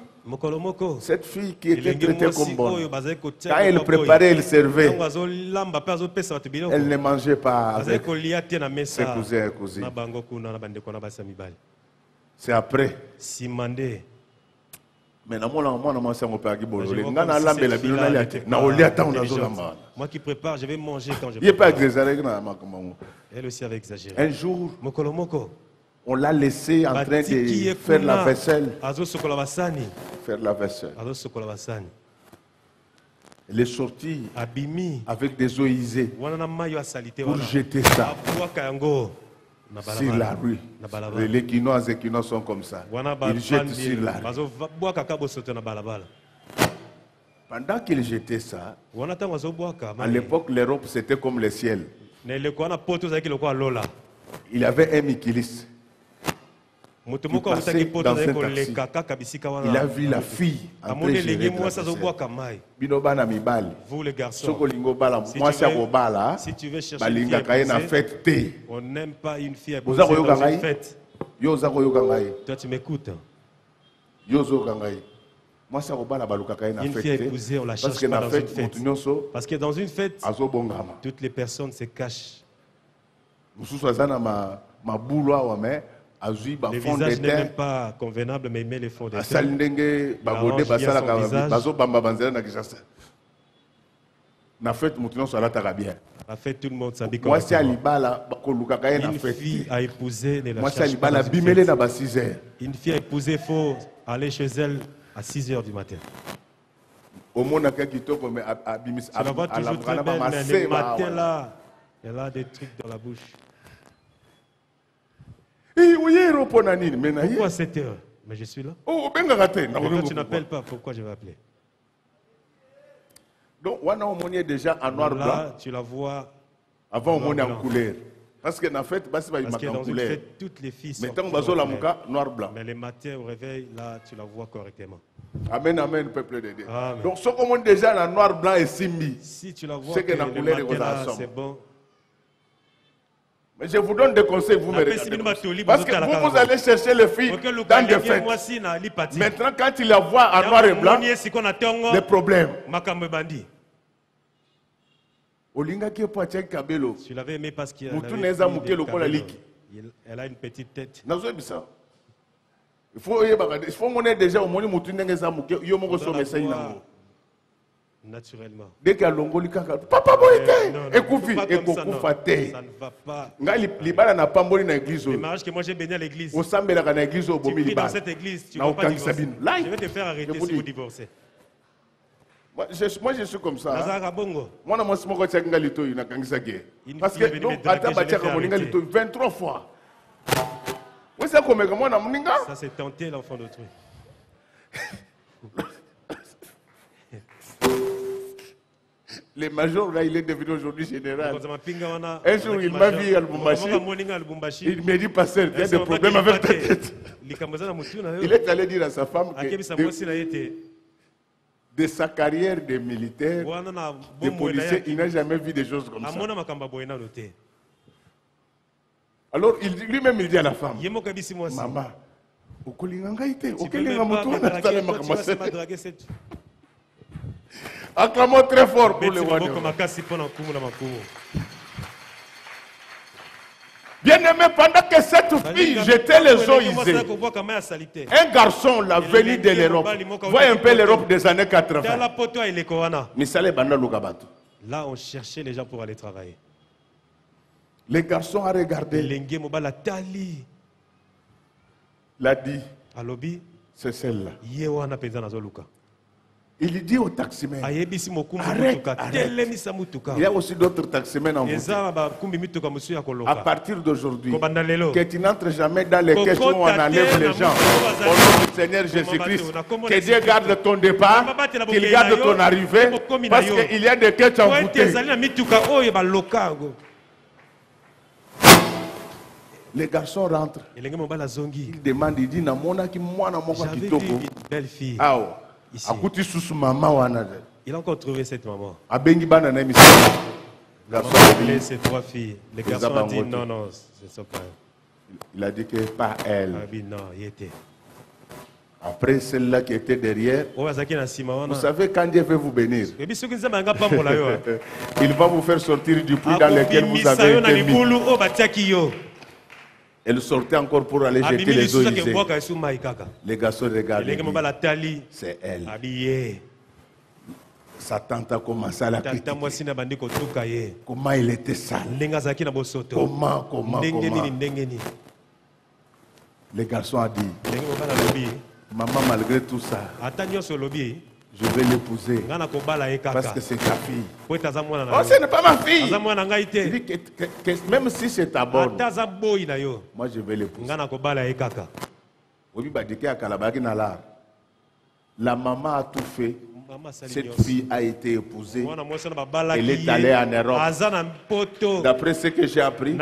cette fille qui était traitée comme bonne, quand elle préparait, elle servait, elle ne mangeait pas avec ses cousins et cousines. C'est après. Moi qui prépare, je vais manger quand je prépare. Elle aussi avait exagéré. Un jour, on l'a laissé en train de faire la vaisselle. Faire la vaisselle. Elle est sortie avec des eaux usées pour jeter ça sur la rue. Les Quinois et Quinois sont comme ça. Ils jettent sur la rue. Pendant qu'il jetait ça, à l'époque, l'Europe, c'était comme le ciel. Il y avait un Mikilis. qui passait dans un taxi. Il a vu la fille en train de gérer. Vous les garçons, si tu veux chercher une fille, on n'aime pas une fille épousée dans une fête. Toi tu m'écoutes. Une fille épousée, on la cherche pas dans une fête. Parce que dans une fête, toutes les personnes se cachent. Le visage n'est même pas convenable, mais il met les fonds de teint. La fête, tout le monde s'habille comme ça. Une fille à épouser ne la cherche pas dans une fête. Une fille à épouser, il faut aller chez elle à 6 h du matin. Tu la vois toujours très belle, mais le matin là, elle a des trucs dans la bouche. Pourquoi à 7 h? Mais je suis là. Pourquoi tu n'appelles pas? Pourquoi je vais appeler? Donc, on est déjà en noir blanc. Là, tu la vois. Avant, on est en couleur. Parce que dans fête, dans une fête, toutes les filles sont noir blanc. Mais le matin au réveil, là, tu la vois correctement. Amen, amen, peuple de Dieu. Amen. Donc, ce qu'on est déjà en noir blanc et simbi, si tu la vois, c'est que la couleur c'est bon. Mais je vous donne des conseils, vous me regardez. Parce que vous allez chercher les filles dans des fêtes. Maintenant, quand tu la vois en noir et blanc, des problèmes. Tu l'avais aimé parce qu'elle a une petite tête. Il faut qu'on ait déjà au moins naturellement. Dès qu'il y a l'ongoli, papa boyete, écouffi, ça ne va pas. Le mariage que moi j'ai béni à l'église. Tu pries dans cette église, tu ne vas pas divorcer. Je vais te faire arrêter si vous divorcez. Moi je suis comme ça. Moi parce que 23 fois. Ça c'est tenter l'enfant d'autrui. Le major là, il est devenu aujourd'hui général. Un jour, il m'a vu à Lubumbashi. Il m'a dit, pasteur, il y a des problèmes avec ta tête. Il est allé dire à sa femme que de sa carrière de militaire, de policier, il n'a jamais vu des choses comme ça. Alors, lui-même, il dit à la femme, maman, acclamons très fort pour le roi. Bien-aimé, pendant que cette fille jetait les eaux usées, un garçon, la venue de l'Europe, voyez un peu l'Europe des années 80. Là, on cherchait les gens pour aller travailler. Les garçons a regardé. L'a dit, c'est celle-là. Il dit au taximène, arrête. Il y a aussi d'autres taximènes en vous. À partir d'aujourd'hui, que tu n'entres jamais dans les caisses où on enlève les gens. Au nom du Seigneur Jésus-Christ, que Dieu garde ton départ, qu'il garde ton arrivée, parce qu'il y a des caisses envoûtées. Les garçons rentrent. Il demande, il dit, j'avais vu une belle fille. Ici. Il a encore trouvé cette maman. Ces 3 filles. Les garçons ont dit non, non, c'est ça pas elle. Il a dit que pas elle. Non, il était. Après celle-là qui était derrière, vous savez quand Dieu veut vous bénir, il va vous faire sortir du puits dans lequel vous avez été mis. Elle sortait encore pour aller jeter les eaux usées. Les garçons regardaient. C'est elle. Sa tante a commencé à la critiquer. Comment il était sale. Comment. Les garçons ont dit, maman, malgré tout ça, je vais l'épouser parce que c'est ta fille. Oh, ce n'est pas ma fille. Il dit que même si c'est ta bonne, moi je vais l'épouser. La maman a tout fait Cette fille a été épousée. Elle est allée en Europe. D'après ce que j'ai appris,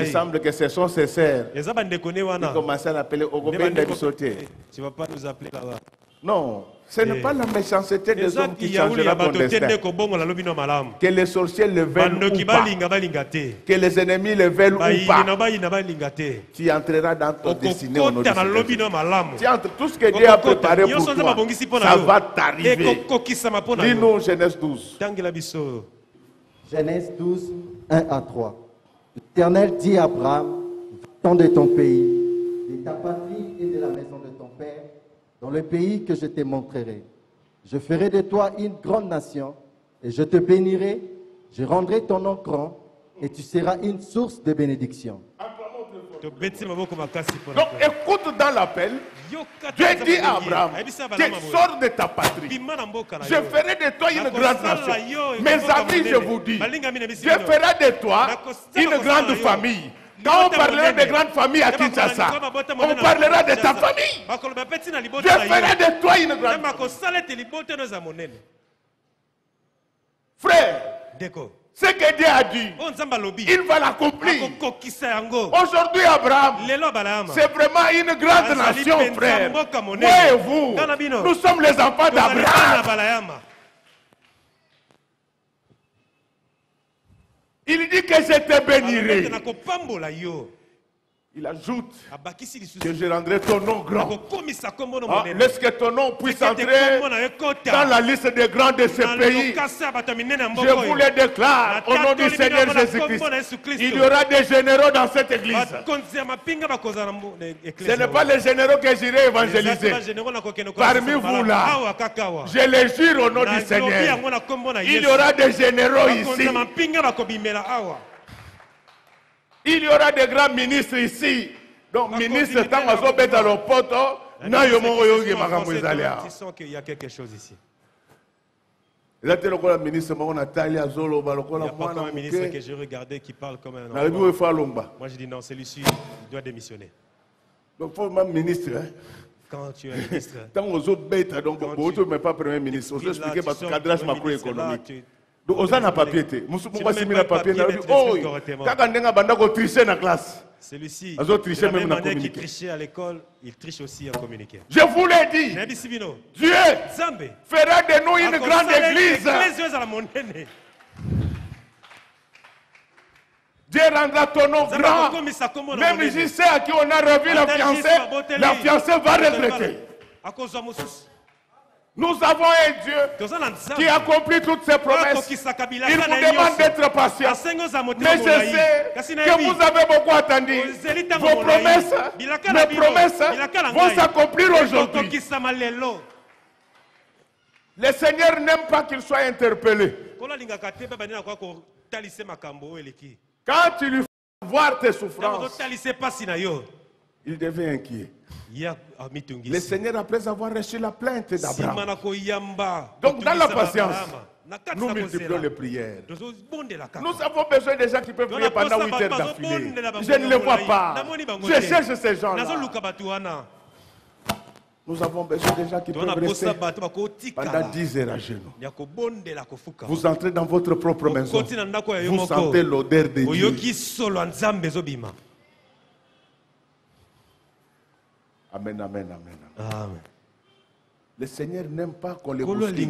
il semble que ce sont ses sœurs. Ils commencent à l'appeler Ogobenda Bisoté. Tu ne vas pas nous appeler là-bas. Non, ce n'est pas la méchanceté des hommes qui changera ton destin. Que les sorciers le veulent ou pas, que les ennemis le veulent ou pas, tu entreras dans ton destinée au nom de Jésus. Tout ce que Dieu a préparé pour toi, ça va t'arriver. Lis-nous Genèse 12. Genèse 12, 1 à 3. L'Éternel dit à Abraham, va-t'en de ton pays, de ta patrie et de la maison de ton père, dans le pays que je te montrerai. Je ferai de toi une grande nation et je te bénirai, je rendrai ton nom grand et tu seras une source de bénédiction. Donc écoute dans l'appel, Dieu dit à Abraham, tu sors de ta patrie. Je ferai de toi une grande nation. Mes amis, je vous dis, je ferai de toi une grande famille. Quand on parlera de grandes familles à Kinshasa, on parlera de ta famille. Je ferai de toi une grande famille. Frère, ce que Dieu a dit, il va l'accomplir. Aujourd'hui, Abraham, c'est vraiment une grande nation, frère. Moi et vous, nous sommes les enfants d'Abraham. Il dit que je te bénirai. Il ajoute que je rendrai ton nom grand. Laisse que ton nom puisse entrer dans la liste des grands de ce pays. Je vous le déclare au nom du Seigneur Jésus-Christ. Il y aura des généraux dans cette église. Ce n'est pas les généraux que j'irai évangéliser. Parmi vous là, je les jure au nom du Seigneur. Il y aura des généraux ici. Il y aura des grands ministres ici. Donc, ministre, tant qu'on soit bête à l'opoto, tu sens qu'il y a quelque chose ici. Il y a pas un ministre que j'ai regardé qui parle comme un enfant. Moi, je dis non, celui-ci doit démissionner. Donc, il faut même ministre. Quand tu es ministre. Tant qu'on soit bête, donc, vous ne pas premier ministre. Vous expliquez votre cadrage macroéconomique. Donc, on a papier. Celui-ci, de la même manière qu'il trichait à l'école, il triche aussi en communiquant. Je vous l'ai dit, Dieu fera de nous une grande église. Dieu rendra ton nom grand. Même ici, c'est à qui on a revu la fiancée va regretter. Nous avons un Dieu qui accomplit toutes ses promesses. Il vous demande d'être patient. Mais je sais que vous avez beaucoup attendu. Vos promesses, mes promesses vont s'accomplir aujourd'hui. Le Seigneur n'aime pas qu'il soit interpellé. Quand tu lui fais voir tes souffrances, il devient inquiet. Le Seigneur, après avoir reçu la plainte d'Abraham, donc dans la patience, nous multiplions les prières. Nous avons besoin des gens qui peuvent prier pendant 8 heures d'affilée. Je ne les vois pas. Je cherche ces gens-là. Nous avons besoin des gens qui peuvent rester pendant 10 heures à genoux. Vous entrez dans votre propre maison. Vous sentez l'odeur de Dieu. Amen, amen, amen. Amen. Le Seigneur n'aime pas qu'on les bouscule.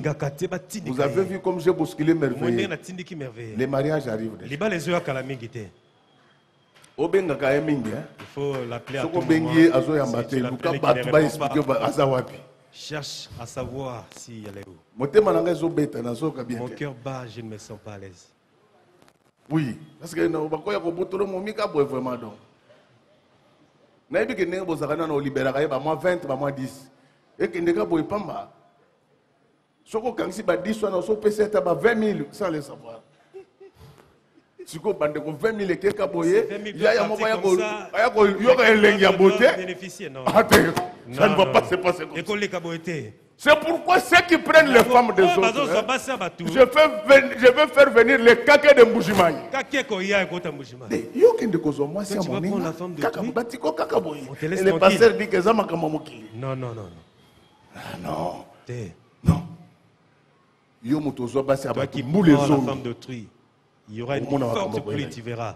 Vous avez vu comme j'ai bousculé merveilleux. Les mariages arrivent déjà. Il faut l'appeler à tout moment. Cherche à savoir si elle est où. Mon cœur bat, je ne me sens pas à l'aise. Oui, parce que nous vraiment donc. Na yebi ke ndenge bozakana na olibéraka ye ba moi 20 ba moi 10 et que ndeka boy pamba soko kangisi ba 10 wana so pesa ta ba 20 000 sans le savoir siko bande ko 20 000 ke ka boye ya moko ya ko yo ka elengi ya beauté bénéficier non ça ne va pas se passer comme ça. C'est pourquoi ceux qui prennent les femmes des autres, je vais faire venir les caquets de Mbujimai. Et le pasteur dit que ça m'a non. Ah non. Non. Toi qui prends la femme d'autrui, il y aura une forte pluie, tu verras.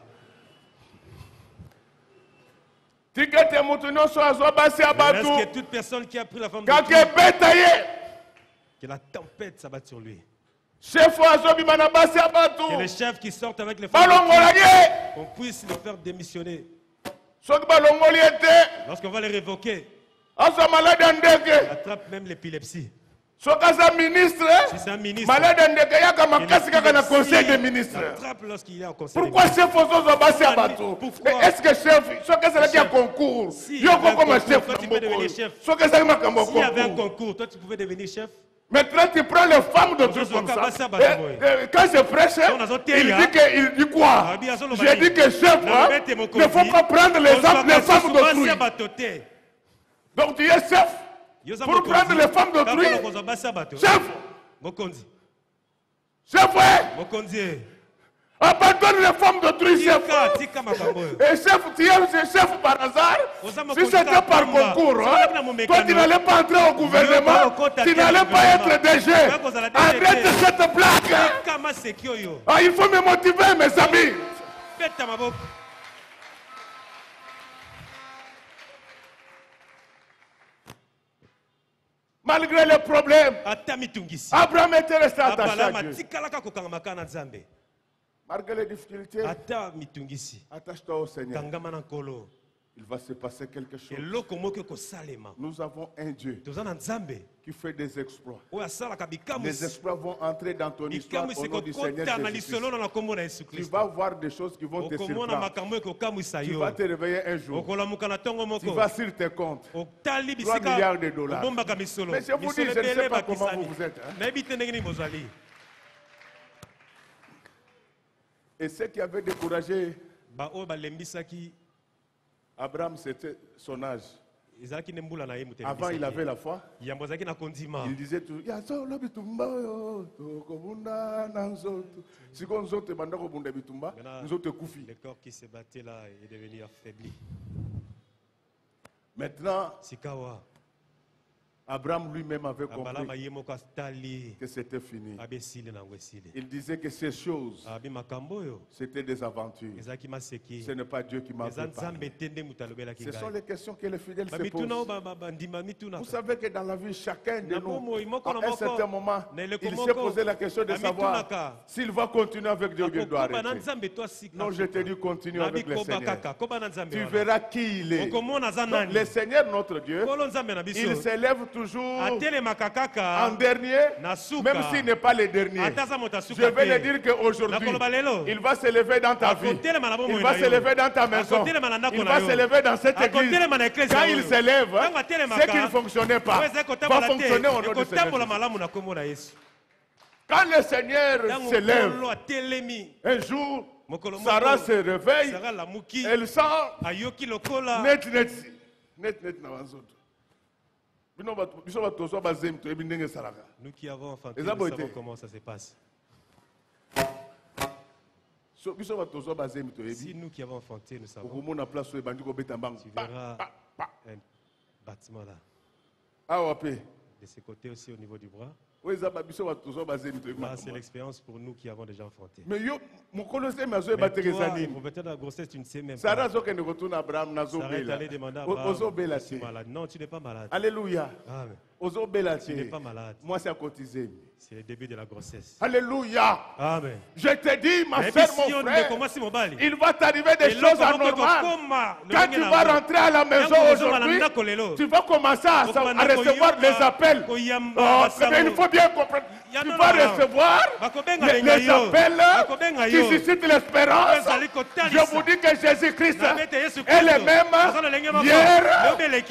Reste que toute personne qui a pris la femme d'autrui, que la tempête s'abatte sur lui. Que les chefs qui sortent avec les femmes d'autrui, on puisse les faire démissionner. Lorsqu'on va les révoquer, on attrape même l'épilepsie. Si c'est un ministre, malade de conseil des ministres. Pourquoi chef est-ce que chef, ce un concours, s'il y avait un concours, toi tu pouvais devenir chef. Maintenant tu prends les femmes de tout comme ça. Quand je prêche, il dit quoi? J'ai dit que chef, il ne faut pas prendre les femmes d'autrui. Donc tu es chef. Pour prendre les femmes d'autrui, chef, chef, abandonne les femmes d'autrui, chef. Et chef, tu es chef par hasard. Si c'était par concours, toi tu n'allais pas entrer au gouvernement, tu n'allais pas être DG. Arrête cette blague. Il faut me motiver, mes amis. Malgré les problèmes, Abraham était resté attaché à Dieu. Malgré les difficultés, attache-toi au Seigneur. Il va se passer quelque chose. Nous avons un Dieu qui fait des exploits. Les exploits vont entrer dans ton histoire au nom du Seigneur Jésus-Christ. Tu vas voir des choses qui vont te surprendre. Tu vas te réveiller un jour. Tu vas sur tes comptes. 3 milliards de dollars. Mais je vous dis, je ne sais pas comment vous êtes. Et ce qui avait découragé Abraham, c'était son âge. Avant, il avait la foi. Il disait tout. Le corps qui se battait là est devenu affaibli. Maintenant, Abraham lui-même avait compris que c'était fini. Il disait que ces choses, c'était des aventures. Ce n'est pas Dieu qui m'a préparé. Ce sont les questions que les fidèles se posent. Vous savez que dans la vie, chacun de nous, à un certain moment, il s'est posé la question de savoir s'il va continuer avec Dieu ou bien il doit arrêter. Non, je te dis, continue avec le Seigneur. Tu verras qui il est. Donc, le Seigneur, notre Dieu, il s'élève toujours en dernier, même s'il n'est pas le dernier. Je vais le dire qu'aujourd'hui, il va s'élever dans ta vie, il va s'élever dans ta maison, il va s'élever dans cette église. Quand il s'élève, ce qui ne fonctionnait pas va fonctionner au nom du Seigneur. Quand le Seigneur s'élève, un jour, Sarah se réveille, elle sent net. Nous qui avons enfanté, nous savons comment ça se passe. Si nous qui avons enfanté, nous savons, tu verras un bâtiment là. De ce côté aussi au niveau du bras. C'est l'expérience pour nous qui avons déjà enfanté. Mais toi, peut-être la grossesse, tu ne sais même pas. Sarah est allée demander à Abraham, je suis malade. Non, tu n'es pas malade. Alléluia. Amen. Tu n'es pas malade. Moi, c'est à cotiser. C'est le début de la grossesse. Alléluia. Amen. Je te dis, ma soeur, mon frère, il va t'arriver des choses anormales. Quand tu vas rentrer à la maison aujourd'hui, tu vas commencer à recevoir les appels. Mais il faut bien comprendre. Tu vas recevoir les appels qui suscitent l'espérance. Je vous dis que Jésus-Christ est le même hier,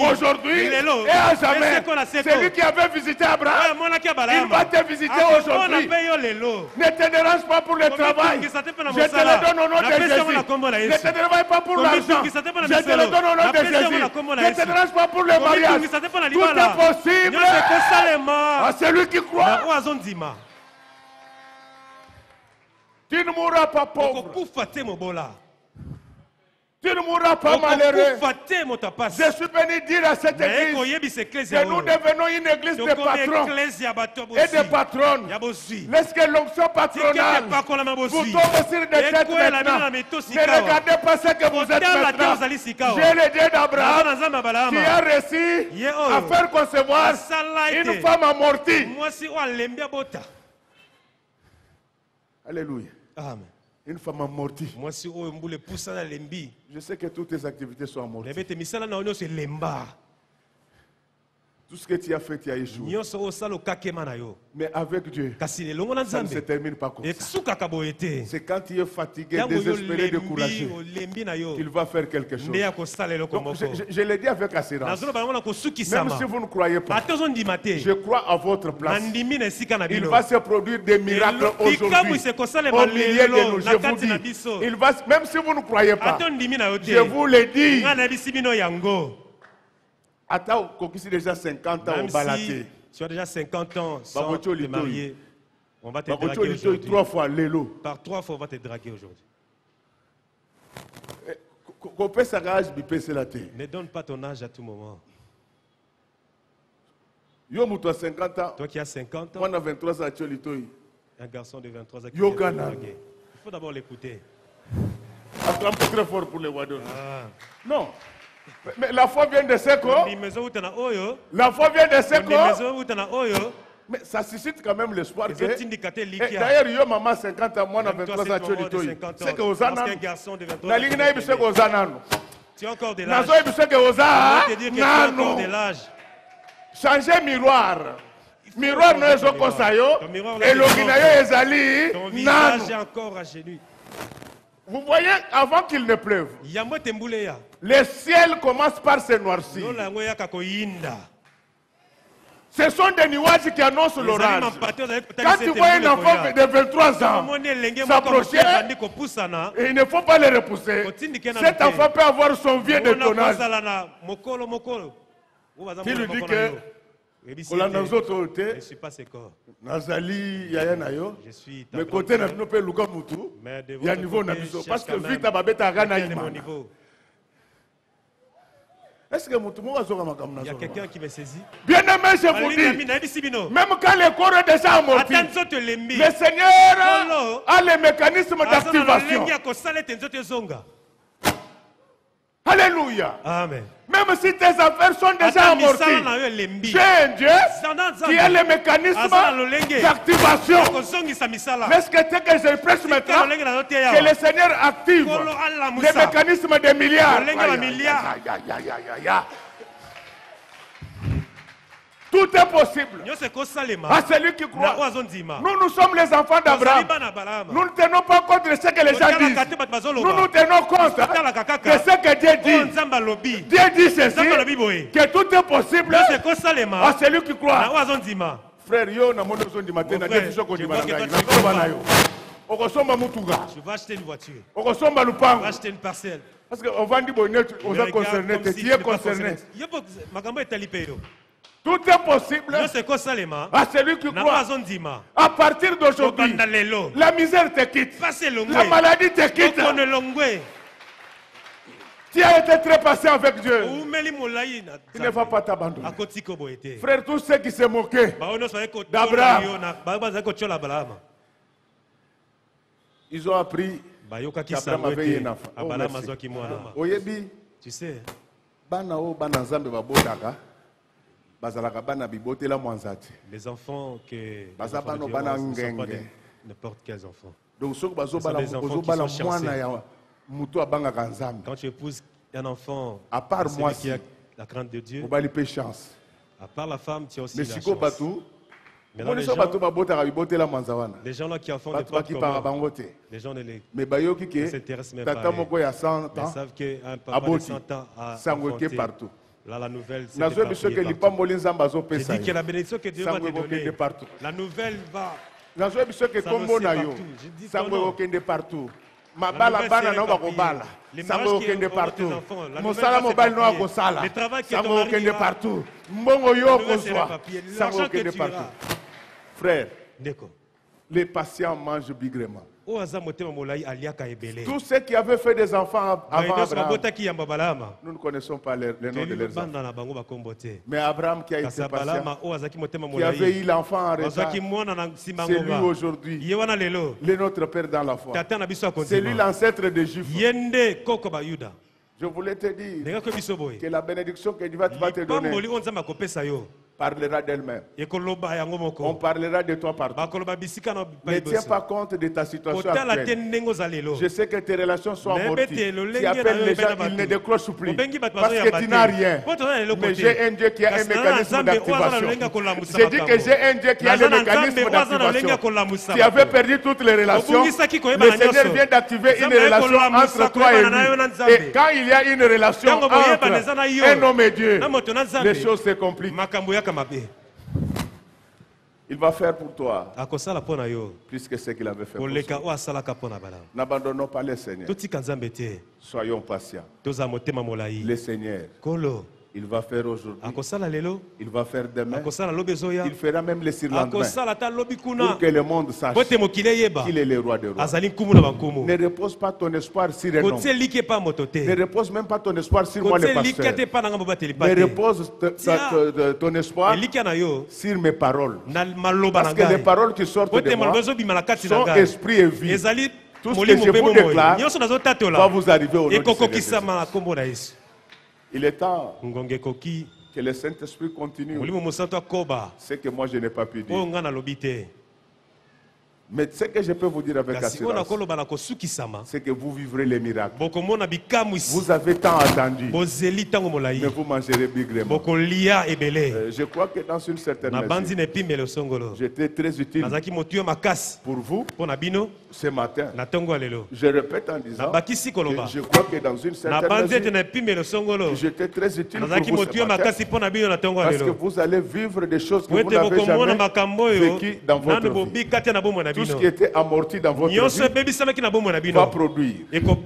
aujourd'hui et à jamais. Celui qui avait visité Abraham, il va te visiter aujourd'hui. Ne te dérange pas pour le travail. Je te le donne au nom de Jésus. Ne te dérange pas pour l'argent. Je te le donne au nom de Jésus. Ne te dérange pas pour le mariage. Tout est possible à celui qui croit. Tu ne mourras pas pauvre. Tu ne mourras pas malheureux. Je suis venu dire à cette église que nous devenons une église de patrons et de patronnes. Laisse que l'onction patronale vous tombe sur des têtes maintenant. Ne regardez pas ce que vous êtes maintenant. J'ai le Dieu d'Abraham qui a réussi à faire concevoir une femme amortie. Alléluia. Amen. Une femme amortie. Je sais que toutes tes activités sont amorties. Tout ce que tu as fait, tu as échoué. Mais avec Dieu, ça ne se termine pas comme ça. C'est quand tu es fatigué, désespéré, découragé, qu'il va faire quelque chose. Donc, je l'ai dit avec assurance. Même si vous ne croyez pas, je crois à votre place. Il va se produire des miracles aujourd'hui au milieu de nous. Je vous dis, il va, même si vous ne croyez pas, je vous le dis. Attends, tu as déjà 50 ans au balaté. Tu as déjà 50 ans sans te marier. On va te draguer aujourd'hui. 3 fois l'élo. Par 3 fois, on va te draguer aujourd'hui. Ne donne pas ton âge à tout moment. Toi qui as 50 ans, un garçon de 23 ans qui vient te draguer. Il faut d'abord l'écouter. Attends, très fort pour les Wadon. Non. Mais la foi vient de Seko. La foi vient de Seko. Mais ça suscite quand même l'espoir que... D'ailleurs, yo maman 50 ans, moi 23 ans, c'est que aux anan. La ligne n'a pas aux anan. Tu as encore de l'âge. Changer miroir. Miroir no ezo kosayo. Et l'oginayo ezali. Ton visage est encore à genoux. Vous voyez, avant qu'il ne pleuve, le ciel commence par se noircir. Ce sont des nuages qui annoncent l'orage. Quand tu vois un enfant de 23 ans s'approcher, il ne faut pas le repousser. Cet enfant peut avoir son vieux de ton âge. Tu lui dis que je suis pas ce corps. Nazali yaya nayo. Mais côté na bino pe luka mutu. Ya niveau na biso parce que vite babeta gana ima. Est-ce que mutu mo azoka makam na? Il y a quelqu'un qui me saisit. Bien aimé, je vous dis. Même quand le corps est déjà amorti, le Seigneur a les mécanismes d'activation. Alléluia. Amen. Même si tes affaires sont déjà amorties, j'ai un Dieu qui a les mécanismes d'activation. Laisse que je prêche maintenant que le Seigneur active les mécanismes des milliards. Tout est possible à celui qui croit. Nous sommes les enfants d'Abraham. Nous ne tenons pas compte de ce que les gens disent. Nous tenons compte de ce que Dieu dit. Dieu dit ceci, que tout est possible à celui qui croit. Frère, yo na mono zo di matin na Dieu soko di malanga. Je vais acheter une voiture. Je vais acheter une parcelle. Parce qu'on vend du bonnet, on est concerné. Tu es concerné. Tout est possible à celui qui croit. À partir d'aujourd'hui, la misère te quitte. La maladie te quitte. Tu as été très patient avec Dieu. Il ne va pas t'abandonner. Frère, tous ceux qui se moquaient d'Abraham, ils ont appris qu'Abraham avait un enfant. Tu sais, les enfants que n'importe quels enfants. Donc, quand tu épouses un enfant, à part moi, qui a la crainte de Dieu, chance. À part la femme, tu as aussi la chance. Mais les gens là qui en font des portes les gens ne s'intéressent même pas. Ils savent qu'un papa de 100 ans a enfanté. Là, la nouvelle, c'est que la bénédiction que Dieu va te donner. La nouvelle va s'annoncer partout. Mabala bana na bakobala. Sango okende partout. Mosala mobile no akosala. Sango okende partout. Mbongo yo kozwa. Sango okende partout. Frère, les patients mangent bigrement. Tous ceux qui avaient fait des enfants avant Abraham, nous ne connaissons pas les noms de leurs enfants. Mais Abraham qui a été patient, qui avait eu l'enfant en retard, c'est lui aujourd'hui, le notre Père dans la foi. C'est lui l'ancêtre des Juifs. Je voulais te dire que la bénédiction que Dieu va te donner parlera d'elle-même. On parlera de toi partout. Ne tiens pas compte de ta situation actuelle. Je sais que tes relations sont amorties. Tu appelles les gens, ils ne décrochent plus. Parce que tu n'as rien. Mais j'ai un Dieu qui a un mécanisme d'activation. J'ai dit que j'ai un Dieu qui a le mécanisme d'activation. Tu avais perdu toutes les relations. Le Seigneur vient d'activer une relation entre toi et lui. Et quand il y a une relation entre un homme et Dieu, les choses se compliquent. Il va faire pour toi plus que ce qu'il avait fait pour toi. N'abandonnons pas le Seigneur. Soyons patients. Le Seigneur, il va faire aujourd'hui, il va faire demain, il fera même le surlendemain pour que le monde sache qu'il est le roi des rois. Ne repose pas ton espoir sur un homme. Ne repose même pas ton espoir sur moi le pasteur. Mais repose ton espoir sur mes paroles. Parce que les paroles qui sortent de moi sont esprit et vie. Tout ce que je vous déclare va vous arriver au nom du Seigneur. Il est temps que le Saint-Esprit continue ce que moi je n'ai pas pu dire. Mais ce que je peux vous dire avec assurance, c'est que vous vivrez les miracles. Vous avez tant attendu, mais vous mangerez bigrement. Je crois que dans une certaine mesure, j'étais très utile pour vous ce matin. Je répète en disant que je crois que dans une certaine mesure, j'étais très utile pour vous ce matin, parce que vous allez vivre des choses que vous n'avez jamais vécues dans votre vie. Tout ce qui était amorti dans votre vie va produire.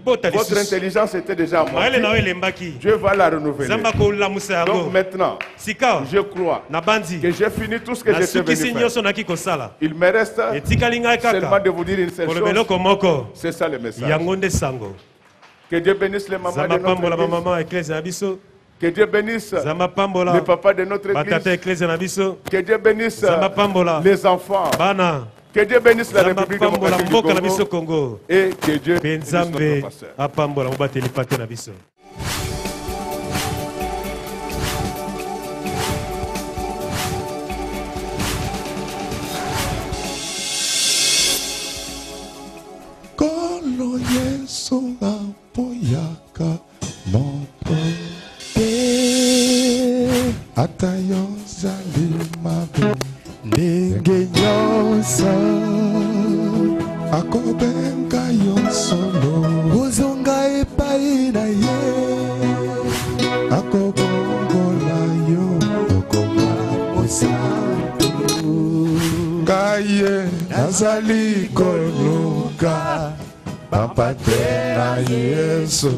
Votre intelligence était déjà amortie. Dieu va la renouveler. Donc maintenant, je crois que j'ai fini tout ce que j'étais venu faire. Il me reste seulement de vous dire une seule chose. C'est ça le message. Que Dieu bénisse les mamans de notre église. Que Dieu bénisse les papas de notre église. Que Dieu bénisse les enfants. Que Dieu bénisse la République démocratique du Congo. Et que Dieu bénisse notre pasteur. Kolo Yesu apoyaka moto atayo zalimabe ndenge nyonso akobenga yo solo ozonga epai na ye akobongola yo okoma mosantu ngaye nazali koluka bapate na Yesu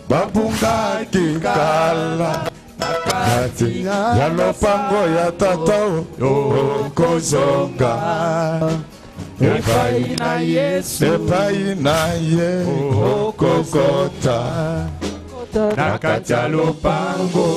babungaki kala nakati ya lopango ya tata okozonga epai na Yesu epai na ye okokota nakati ya lopango.